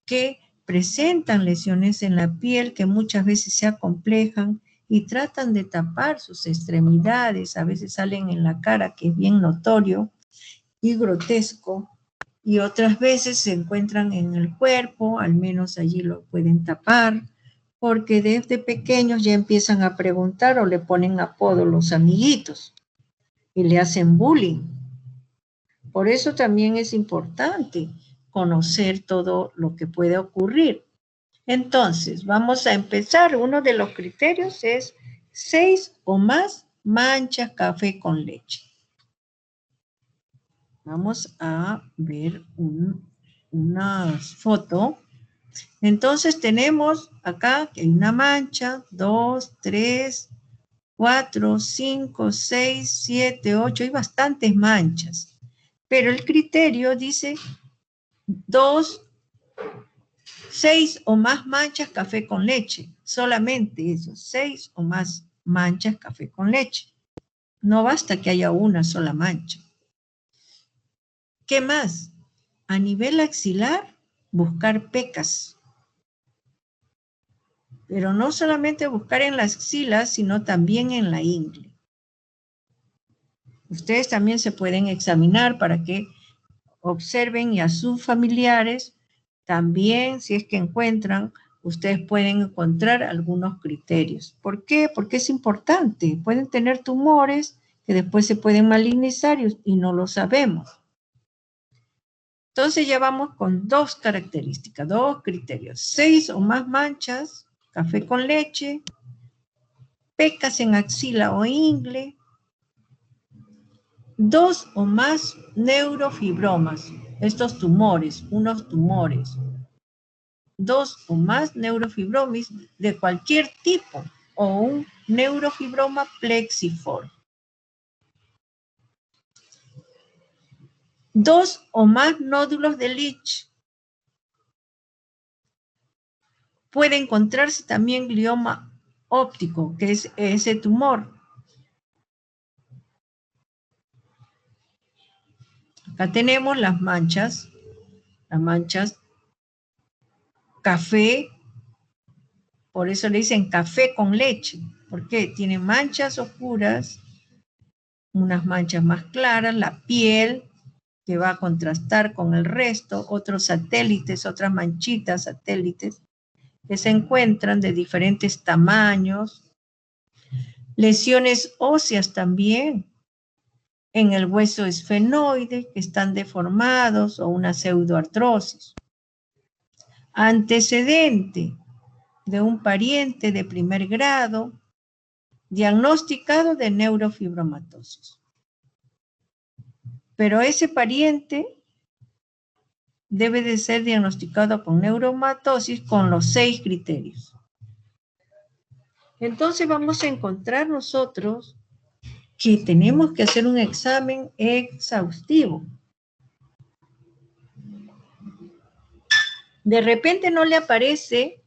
que presentan lesiones en la piel que muchas veces se acomplejan y tratan de tapar sus extremidades, a veces salen en la cara, que es bien notorio y grotesco, y otras veces se encuentran en el cuerpo, al menos allí lo pueden tapar, porque desde pequeños ya empiezan a preguntar o le ponen apodo los amiguitos y le hacen bullying. Por eso también es importante conocer todo lo que puede ocurrir. Entonces, vamos a empezar. Uno de los criterios es 6 o más manchas café con leche. Vamos a ver una foto. Entonces tenemos acá que hay una mancha, 2, 3, 4, 5, 6, 7, 8, hay bastantes manchas. Pero el criterio dice 6 o más manchas café con leche. Solamente eso, 6 o más manchas café con leche. No basta que haya una sola mancha. ¿Qué más? A nivel axilar, buscar pecas. Pero no solamente buscar en las axilas, sino también en la ingle. Ustedes también se pueden examinar para que observen y a sus familiares también, si es que encuentran, ustedes pueden encontrar algunos criterios. ¿Por qué? Porque es importante. Pueden tener tumores que después se pueden malignizar y no lo sabemos. Entonces ya vamos con 2 características, 2 criterios. 6 o más manchas, café con leche, pecas en axila o ingle, 2 o más neurofibromas, estos tumores, unos tumores. 2 o más neurofibromas de cualquier tipo o un neurofibroma plexiforme. 2 o más nódulos de Leach. Puede encontrarse también glioma óptico, que es ese tumor. Acá tenemos las manchas café, por eso le dicen café con leche, porque tiene manchas oscuras, unas manchas más claras, la piel que va a contrastar con el resto, otros satélites, otras manchitas satélites que se encuentran de diferentes tamaños, lesiones óseas también en el hueso esfenoide que están deformados o una pseudoartrosis. Antecedente de un pariente de primer grado diagnosticado de neurofibromatosis. Pero ese pariente debe de ser diagnosticado con neuromatosis con los 6 criterios. Entonces vamos a encontrar nosotros que tenemos que hacer un examen exhaustivo. De repente no le aparece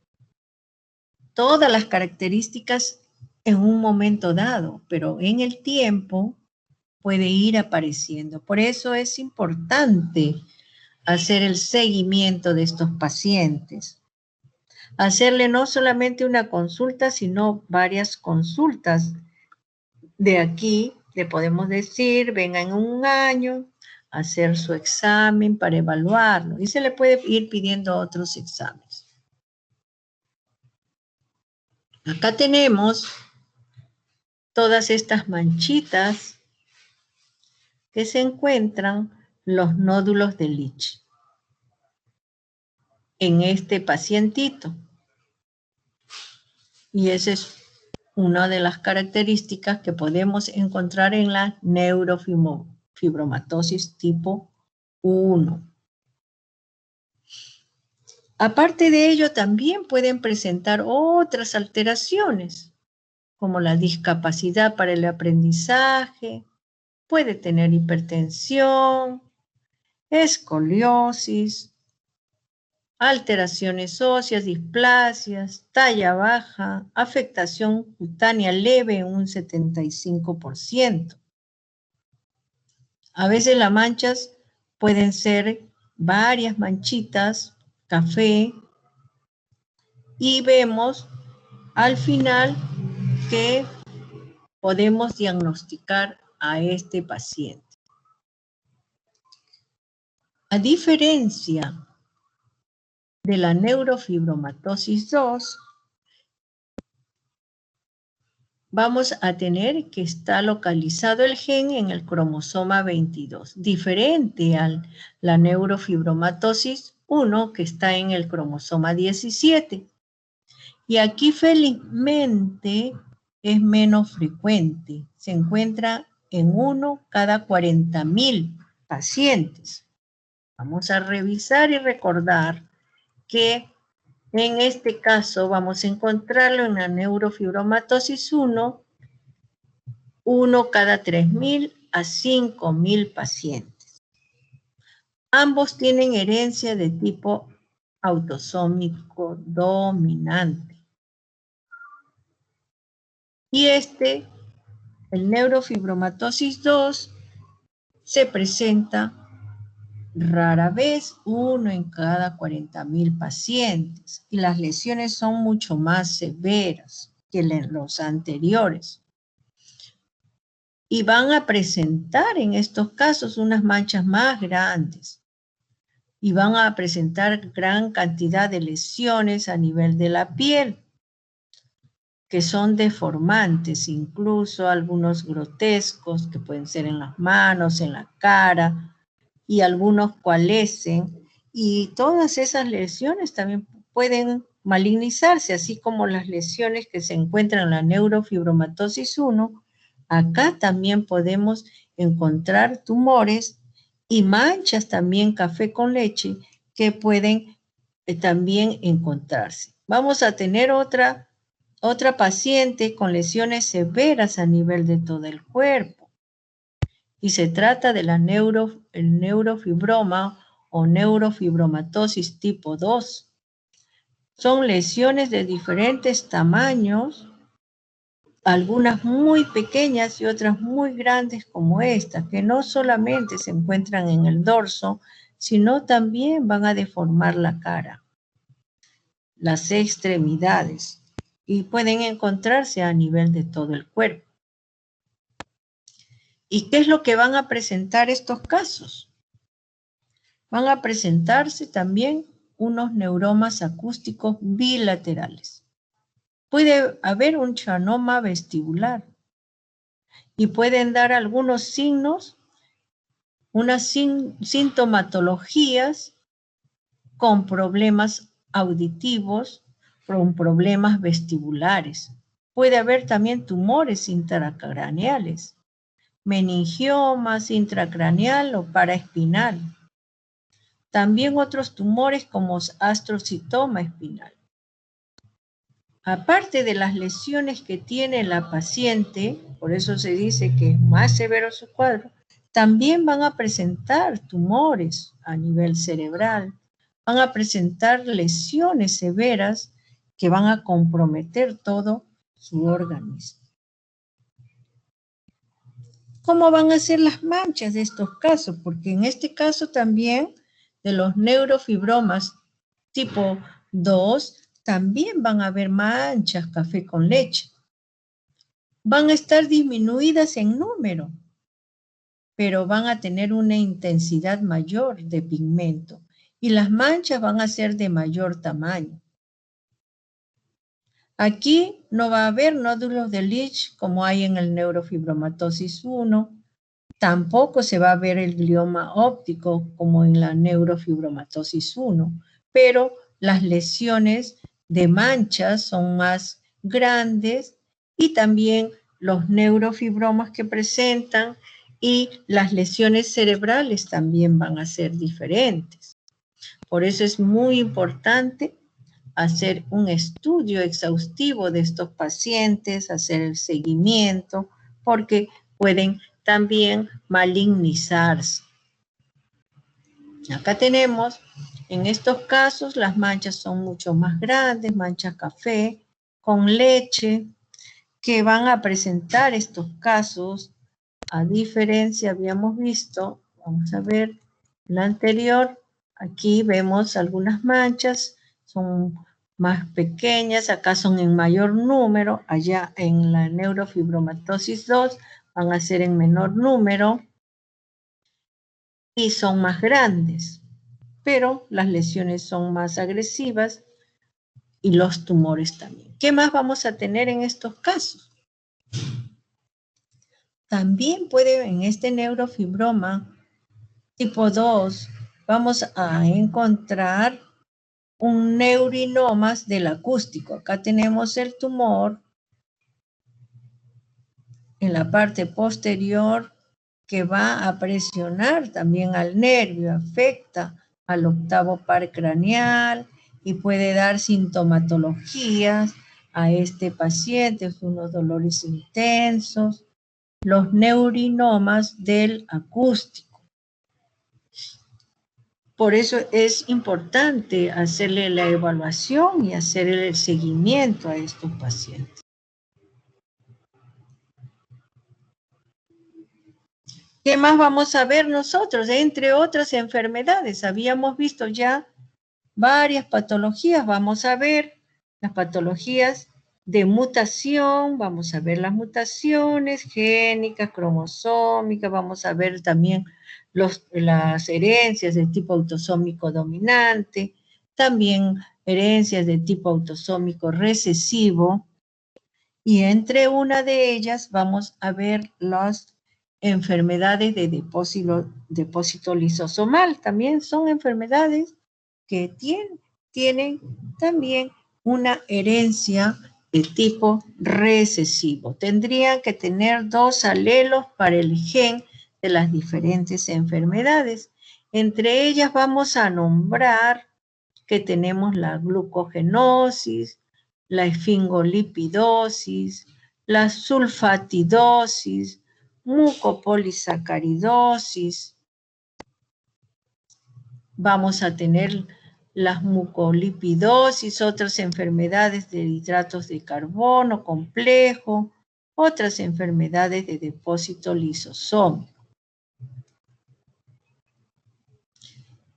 todas las características en un momento dado, pero en el tiempo puede ir apareciendo. Por eso es importante hacer el seguimiento de estos pacientes. Hacerle no solamente una consulta, sino varias consultas. De aquí le podemos decir, venga en un año a hacer su examen para evaluarlo. Y se le puede ir pidiendo otros exámenes. Acá tenemos todas estas manchitas que se encuentran los nódulos de Leach en este pacientito. Y esa es una de las características que podemos encontrar en la neurofibromatosis tipo 1. Aparte de ello, también pueden presentar otras alteraciones, como la discapacidad para el aprendizaje, puede tener hipertensión, escoliosis, alteraciones óseas, displasias, talla baja, afectación cutánea leve en un 75%. A veces las manchas pueden ser varias manchitas, café, y vemos al final que podemos diagnosticar a este paciente. A diferencia de la neurofibromatosis 2, vamos a tener que está localizado el gen en el cromosoma 22, diferente a la neurofibromatosis 1 que está en el cromosoma 17. Y aquí felizmente es menos frecuente, se encuentra en 1 cada 40.000 pacientes. Vamos a revisar y recordar que en este caso vamos a encontrarlo en la neurofibromatosis 1, 1 cada 3.000 a 5.000 pacientes. Ambos tienen herencia de tipo autosómico dominante. Y el neurofibromatosis 2, se presenta rara vez, 1 en cada 40.000 pacientes. Y las lesiones son mucho más severas que los anteriores. Y van a presentar en estos casos unas manchas más grandes. Y van a presentar gran cantidad de lesiones a nivel de la piel, que son deformantes, incluso algunos grotescos, que pueden ser en las manos, en la cara, y algunos coalescen, y todas esas lesiones también pueden malignizarse, así como las lesiones que se encuentran en la neurofibromatosis 1, acá también podemos encontrar tumores y manchas también café con leche que pueden también encontrarse. Vamos a tener otra paciente con lesiones severas a nivel de todo el cuerpo. Y se trata de el neurofibroma o neurofibromatosis tipo 2. Son lesiones de diferentes tamaños, algunas muy pequeñas y otras muy grandes como esta, que no solamente se encuentran en el dorso, sino también van a deformar la cara, las extremidades, y pueden encontrarse a nivel de todo el cuerpo. ¿Y qué es lo que van a presentar estos casos? Van a presentarse también unos neuromas acústicos bilaterales. Puede haber un schwannoma vestibular y pueden dar algunos signos, unas sintomatologías con problemas auditivos, con problemas vestibulares. Puede haber también tumores intracraneales, meningiomas intracraneal o paraespinal. También otros tumores como astrocitoma espinal. Aparte de las lesiones que tiene la paciente, por eso se dice que es más severo su cuadro, también van a presentar tumores a nivel cerebral, van a presentar lesiones severas que van a comprometer todo su organismo. ¿Cómo van a ser las manchas de estos casos? Porque en este caso también de los neurofibromas tipo 2, también van a haber manchas café con leche. Van a estar disminuidas en número, pero van a tener una intensidad mayor de pigmento y las manchas van a ser de mayor tamaño. Aquí no va a haber nódulos de Leach como hay en el neurofibromatosis 1. Tampoco se va a ver el glioma óptico como en la neurofibromatosis 1, pero las lesiones de manchas son más grandes y también los neurofibromas que presentan y las lesiones cerebrales también van a ser diferentes. Por eso es muy importante hacer un estudio exhaustivo de estos pacientes, hacer el seguimiento, porque pueden también malignizarse. Acá tenemos, en estos casos, las manchas son mucho más grandes, manchas café, con leche, que van a presentar estos casos. A diferencia, habíamos visto, vamos a ver la anterior, aquí vemos algunas manchas, son más pequeñas, acá son en mayor número, allá en la neurofibromatosis 2 van a ser en menor número y son más grandes, pero las lesiones son más agresivas y los tumores también. ¿Qué más vamos a tener en estos casos? También puede en este neurofibroma tipo 2, vamos a encontrar un neurinomas del acústico. Acá tenemos el tumor en la parte posterior que va a presionar también al nervio, afecta al octavo par craneal y puede dar sintomatologías a este paciente, unos dolores intensos, los neurinomas del acústico. Por eso es importante hacerle la evaluación y hacer el seguimiento a estos pacientes. ¿Qué más vamos a ver nosotros? Entre otras enfermedades, habíamos visto ya varias patologías. Vamos a ver las patologías de mutación, vamos a ver las mutaciones génicas, cromosómicas, vamos a ver también las herencias de tipo autosómico dominante, también herencias de tipo autosómico recesivo, y entre una de ellas vamos a ver las enfermedades de depósito lisosomal. También son enfermedades que tienen también una herencia de tipo recesivo. Tendrían que tener 2 alelos para el gen de las diferentes enfermedades. Entre ellas vamos a nombrar que tenemos la glucogenosis, la esfingolipidosis, la sulfatidosis, mucopolisacaridosis. Vamos a tener las mucolipidosis, otras enfermedades de hidratos de carbono complejo, otras enfermedades de depósito lisosómico.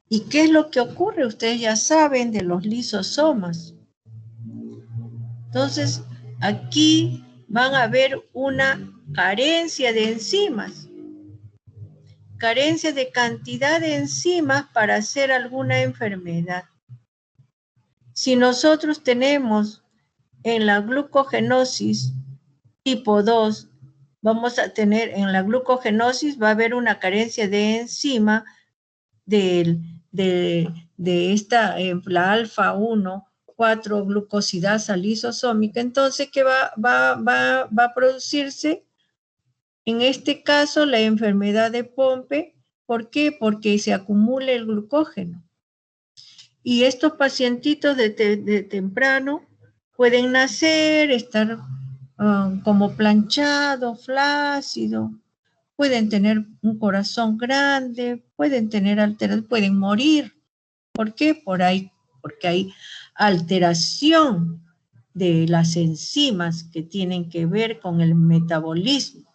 ¿Y qué es lo que ocurre? Ustedes ya saben de los lisosomas. Entonces, aquí van a ver una carencia de enzimas. Carencia de cantidad de enzimas para hacer alguna enfermedad. Si nosotros tenemos en la glucogenosis tipo 2, vamos a tener en la glucogenosis, va a haber una carencia de enzima de esta, la alfa 1, 4-glucosidasa lisosómica. Entonces, ¿qué va a producirse? En este caso, la enfermedad de Pompe. ¿Por qué? Porque se acumula el glucógeno. Y estos pacientitos de temprano pueden nacer, estar como planchado, flácido, pueden tener un corazón grande, pueden tener alteración, pueden morir. ¿Por qué? Porque hay alteración de las enzimas que tienen que ver con el metabolismo,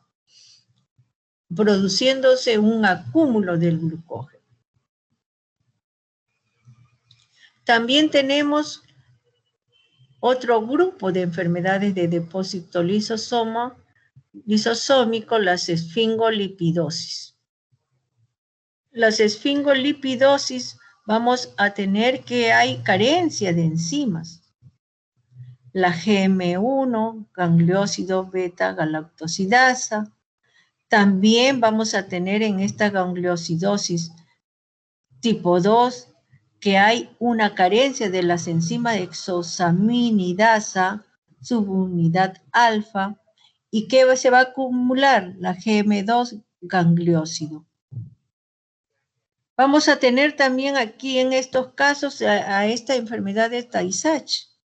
produciéndose un acúmulo del glucógeno. También tenemos otro grupo de enfermedades de depósito lisosómico, las esfingolipidosis. Las esfingolipidosis vamos a tener que hay carencia de enzimas. La GM1, gangliósido beta-galactosidasa. También vamos a tener en esta gangliosidosis tipo 2 que hay una carencia de las enzimas de exosaminidasa subunidad alfa. ¿Y qué se va a acumular? La GM2 gangliósido. Vamos a tener también aquí en estos casos a esta enfermedad de Tay-Sachs.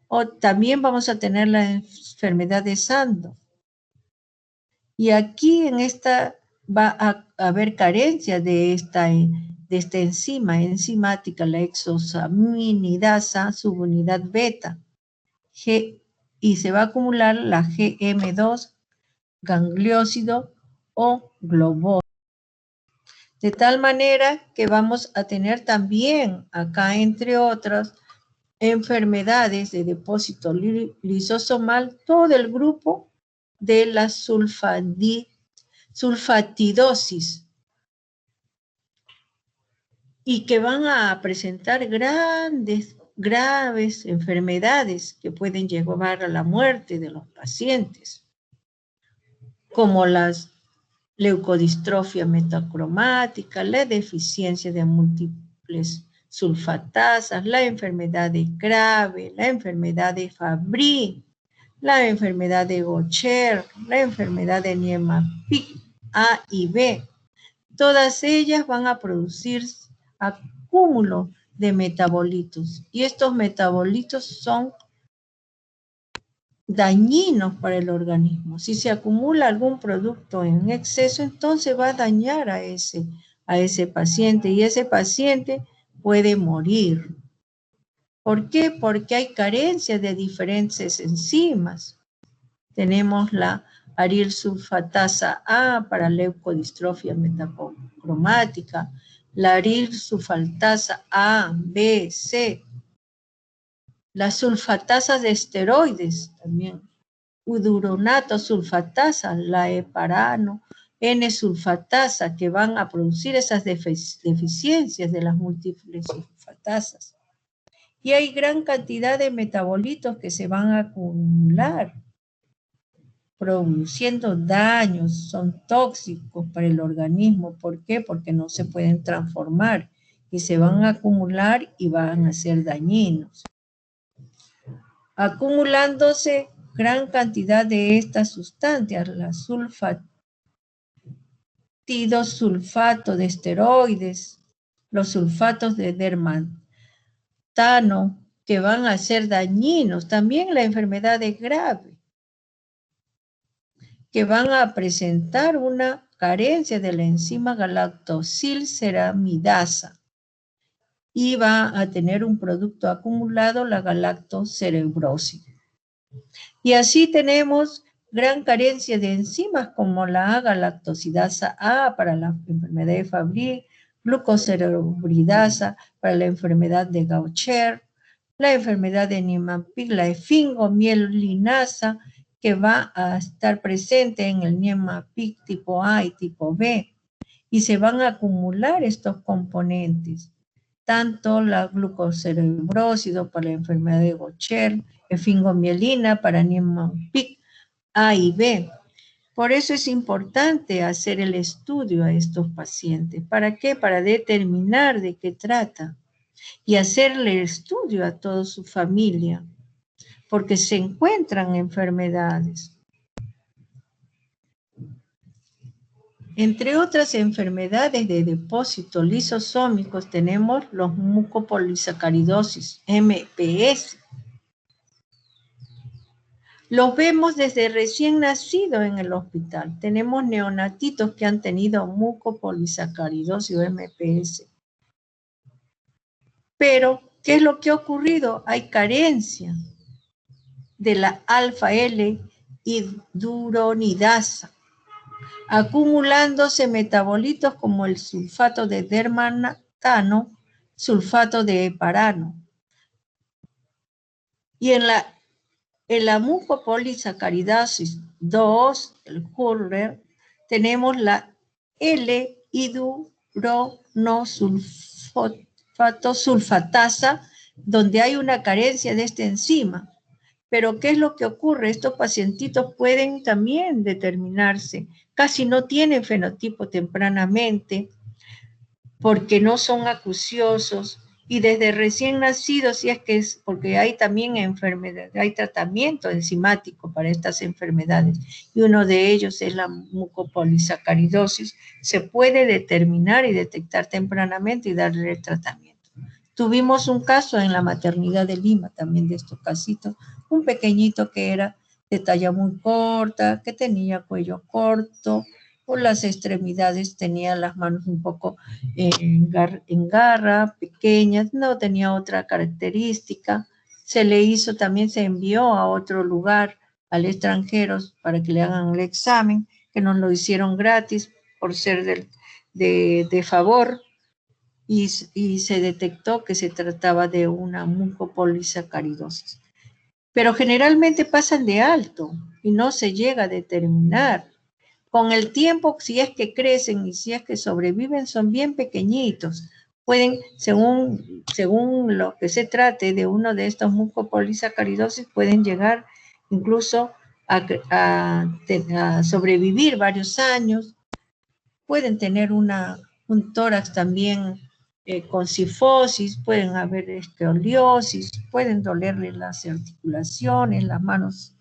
O también vamos a tener la enfermedad de Sandoff. Y aquí en esta va a haber carencia de esta enzima enzimática, la exosaminidasa subunidad beta. Y se va a acumular la GM2 gangliósido o globósido. De tal manera que vamos a tener también acá, entre otras enfermedades de depósito lisosomal, todo el grupo de la sulfatidosis, y que van a presentar graves enfermedades que pueden llevar a la muerte de los pacientes, como las leucodistrofia metacromática, la deficiencia de múltiples sulfatasas, la enfermedad de Grave, la enfermedad de Fabry, la enfermedad de Gaucher, la enfermedad de Niemann-Pick A y B. Todas ellas van a producir acúmulo de metabolitos, y estos metabolitos son dañinos para el organismo. Si se acumula algún producto en exceso, entonces va a dañar a ese paciente, y ese paciente puede morir. ¿Por qué? Porque hay carencia de diferentes enzimas. Tenemos la aril sulfatasa A para leucodistrofia metacromática, la aril sulfatasa A, B, C, las sulfatasas de esteroides también, uduronato sulfatasa, la heparano, N-sulfatasa, que van a producir esas deficiencias de las múltiples sulfatasas. Y hay gran cantidad de metabolitos que se van a acumular, produciendo daños, son tóxicos para el organismo. ¿Por qué? Porque no se pueden transformar y se van a acumular y van a ser dañinos. Acumulándose gran cantidad de estas sustancias, la sulfato de esteroides, los sulfatos de dermatano, que van a ser dañinos. También la enfermedad de Grave, que van a presentar una carencia de la enzima galactosilceramidasa y va a tener un producto acumulado, la galactocerebrosis. Y así tenemos gran carencia de enzimas como la galactosidasa A para la enfermedad de Fabry, glucocerebridasa para la enfermedad de Gaucher, la enfermedad de Niemann-Pick, la efingomielinasa, que va a estar presente en el Niemann-Pick tipo A y tipo B, y se van a acumular estos componentes, tanto la glucocerebrosis para la enfermedad de Gaucher, efingomielina para Niemann-Pick A y B. Por eso es importante hacer el estudio a estos pacientes. ¿Para qué? Para determinar de qué trata y hacerle el estudio a toda su familia, porque se encuentran enfermedades. Entre otras enfermedades de depósitos lisosómicos tenemos los mucopolisacaridosis, MPS. Los vemos desde recién nacido en el hospital. Tenemos neonatitos que han tenido mucopolisacaridosis o MPS. Pero, ¿qué es lo que ha ocurrido? Hay carencia de la alfa-L-hidroronidasa, acumulándose metabolitos como el sulfato de dermatano, sulfato de heparano. Y en la mucopolisacaridosis 2, el Hurler, tenemos la L-hidronosulfatasa, donde hay una carencia de esta enzima. Pero ¿qué es lo que ocurre? Estos pacientitos pueden también determinarse. Casi no tienen fenotipo tempranamente porque no son acuciosos Y desde recién nacidos, si es que es, porque hay también enfermedades, hay tratamiento enzimático para estas enfermedades, y uno de ellos es la mucopolisacaridosis, se puede determinar y detectar tempranamente y darle el tratamiento. Tuvimos un caso en la maternidad de Lima, también de estos casitos, un pequeñito que era de talla muy corta, que tenía cuello corto, por las extremidades tenía las manos un poco en garra, pequeñas, no tenía otra característica. Se le hizo, también se envió a otro lugar, al extranjero, para que le hagan el examen, que nos lo hicieron gratis por ser de favor, y se detectó que se trataba de una mucopolisacaridosis. Pero generalmente pasan de alto y no se llega a determinar. Con el tiempo, si es que crecen y si es que sobreviven, son bien pequeñitos. Pueden, según lo que se trate de uno de estos mucopolisacaridosis, pueden llegar incluso a sobrevivir varios años. Pueden tener un tórax también con cifosis, pueden haber escoliosis, pueden dolerle las articulaciones, las manos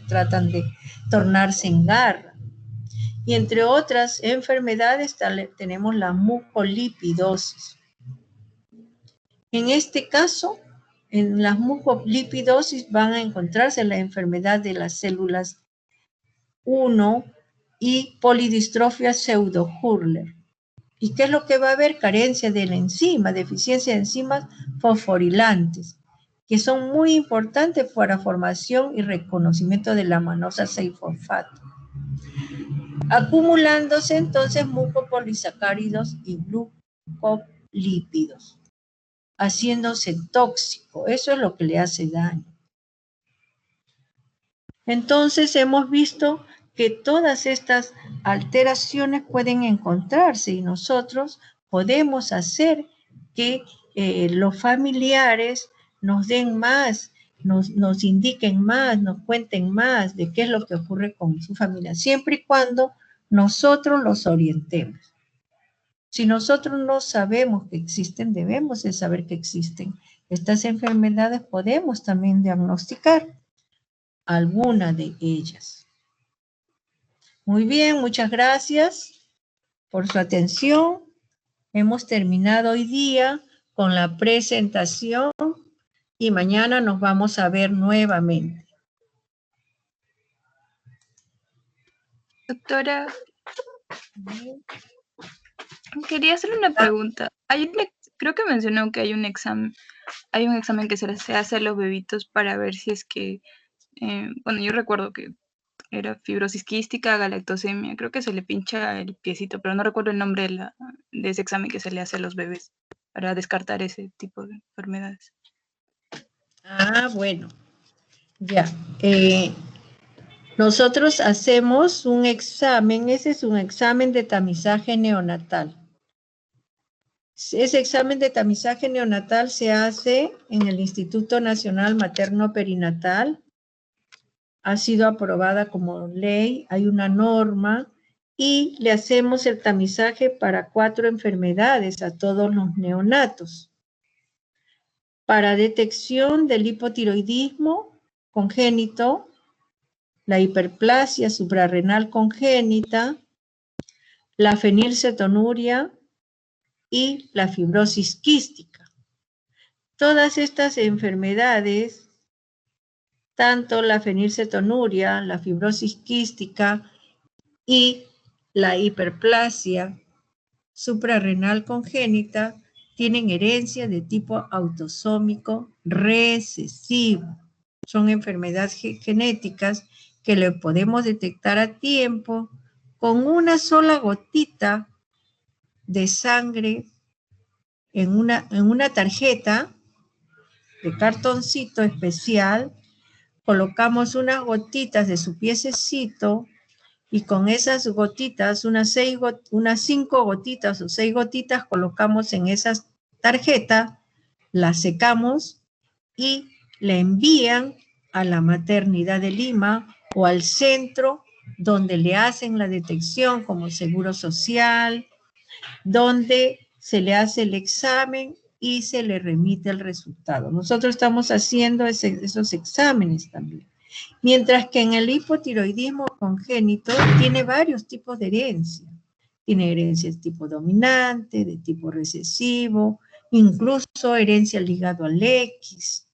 tratan de tornarse en garra. Y entre otras enfermedades tenemos la mucolipidosis. En este caso, en las mucolipidosis van a encontrarse la enfermedad de las células 1 y polidistrofia pseudo-Hurler. ¿Y qué es lo que va a haber? Carencia de la enzima, deficiencia de enzimas fosforilantes, que son muy importantes para formación y reconocimiento de la manosa 6-fosfato. Acumulándose entonces mucopolisacáridos y glucolípidos, haciéndose tóxico. Eso es lo que le hace daño. Entonces hemos visto que todas estas alteraciones pueden encontrarse y nosotros podemos hacer que los familiares nos den más, nos indiquen más, nos cuenten más de qué es lo que ocurre con su familia, siempre y cuando nosotros los orientemos. Si nosotros no sabemos que existen, debemos de saber que existen estas enfermedades, podemos también diagnosticar alguna de ellas. Muy bien, muchas gracias por su atención. Hemos terminado hoy día con la presentación y mañana nos vamos a ver nuevamente. Doctora, quería hacerle una pregunta. Creo que mencionó que hay un examen que se hace a los bebitos para ver si es que, bueno, yo recuerdo que era fibrosis quística, galactosemia, creo que se le pincha el piecito, pero no recuerdo el nombre de ese examen que se le hace a los bebés para descartar ese tipo de enfermedades. Ah, bueno, ya. Nosotros hacemos un examen, ese es un examen de tamizaje neonatal. Ese examen de tamizaje neonatal se hace en el Instituto Nacional Materno Perinatal. Ha sido aprobada como ley, hay una norma y le hacemos el tamizaje para 4 enfermedades a todos los neonatos. Para detección del hipotiroidismo congénito, la hiperplasia suprarrenal congénita, la fenilcetonuria y la fibrosis quística. Todas estas enfermedades, tanto la fenilcetonuria, la fibrosis quística y la hiperplasia suprarrenal congénita, tienen herencia de tipo autosómico recesivo. Son enfermedades genéticas que le podemos detectar a tiempo con una sola gotita de sangre en una tarjeta de cartoncito especial. Colocamos unas gotitas de su piececito y con esas gotitas, unas 5 gotitas o 6 gotitas colocamos en esas tarjetas, las secamos y le envían a la maternidad de Lima o al centro donde le hacen la detección como Seguro Social, donde se le hace el examen y se le remite el resultado. Nosotros estamos haciendo esos exámenes también. Mientras que en el hipotiroidismo congénito tiene varios tipos de herencia. Tiene herencia de tipo dominante, de tipo recesivo, incluso herencia ligado al X.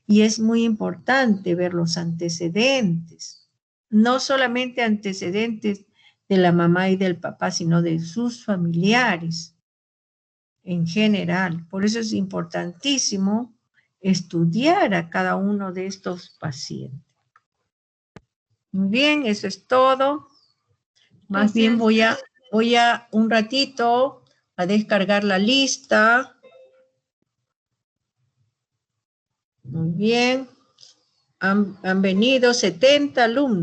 Y es muy importante ver los antecedentes. No solamente antecedentes de la mamá y del papá, sino de sus familiares en general. Por eso es importantísimo estudiar a cada uno de estos pacientes. Muy bien, eso es todo. Más bien voy a un ratito a descargar la lista. Muy bien. Han venido 70 alumnos.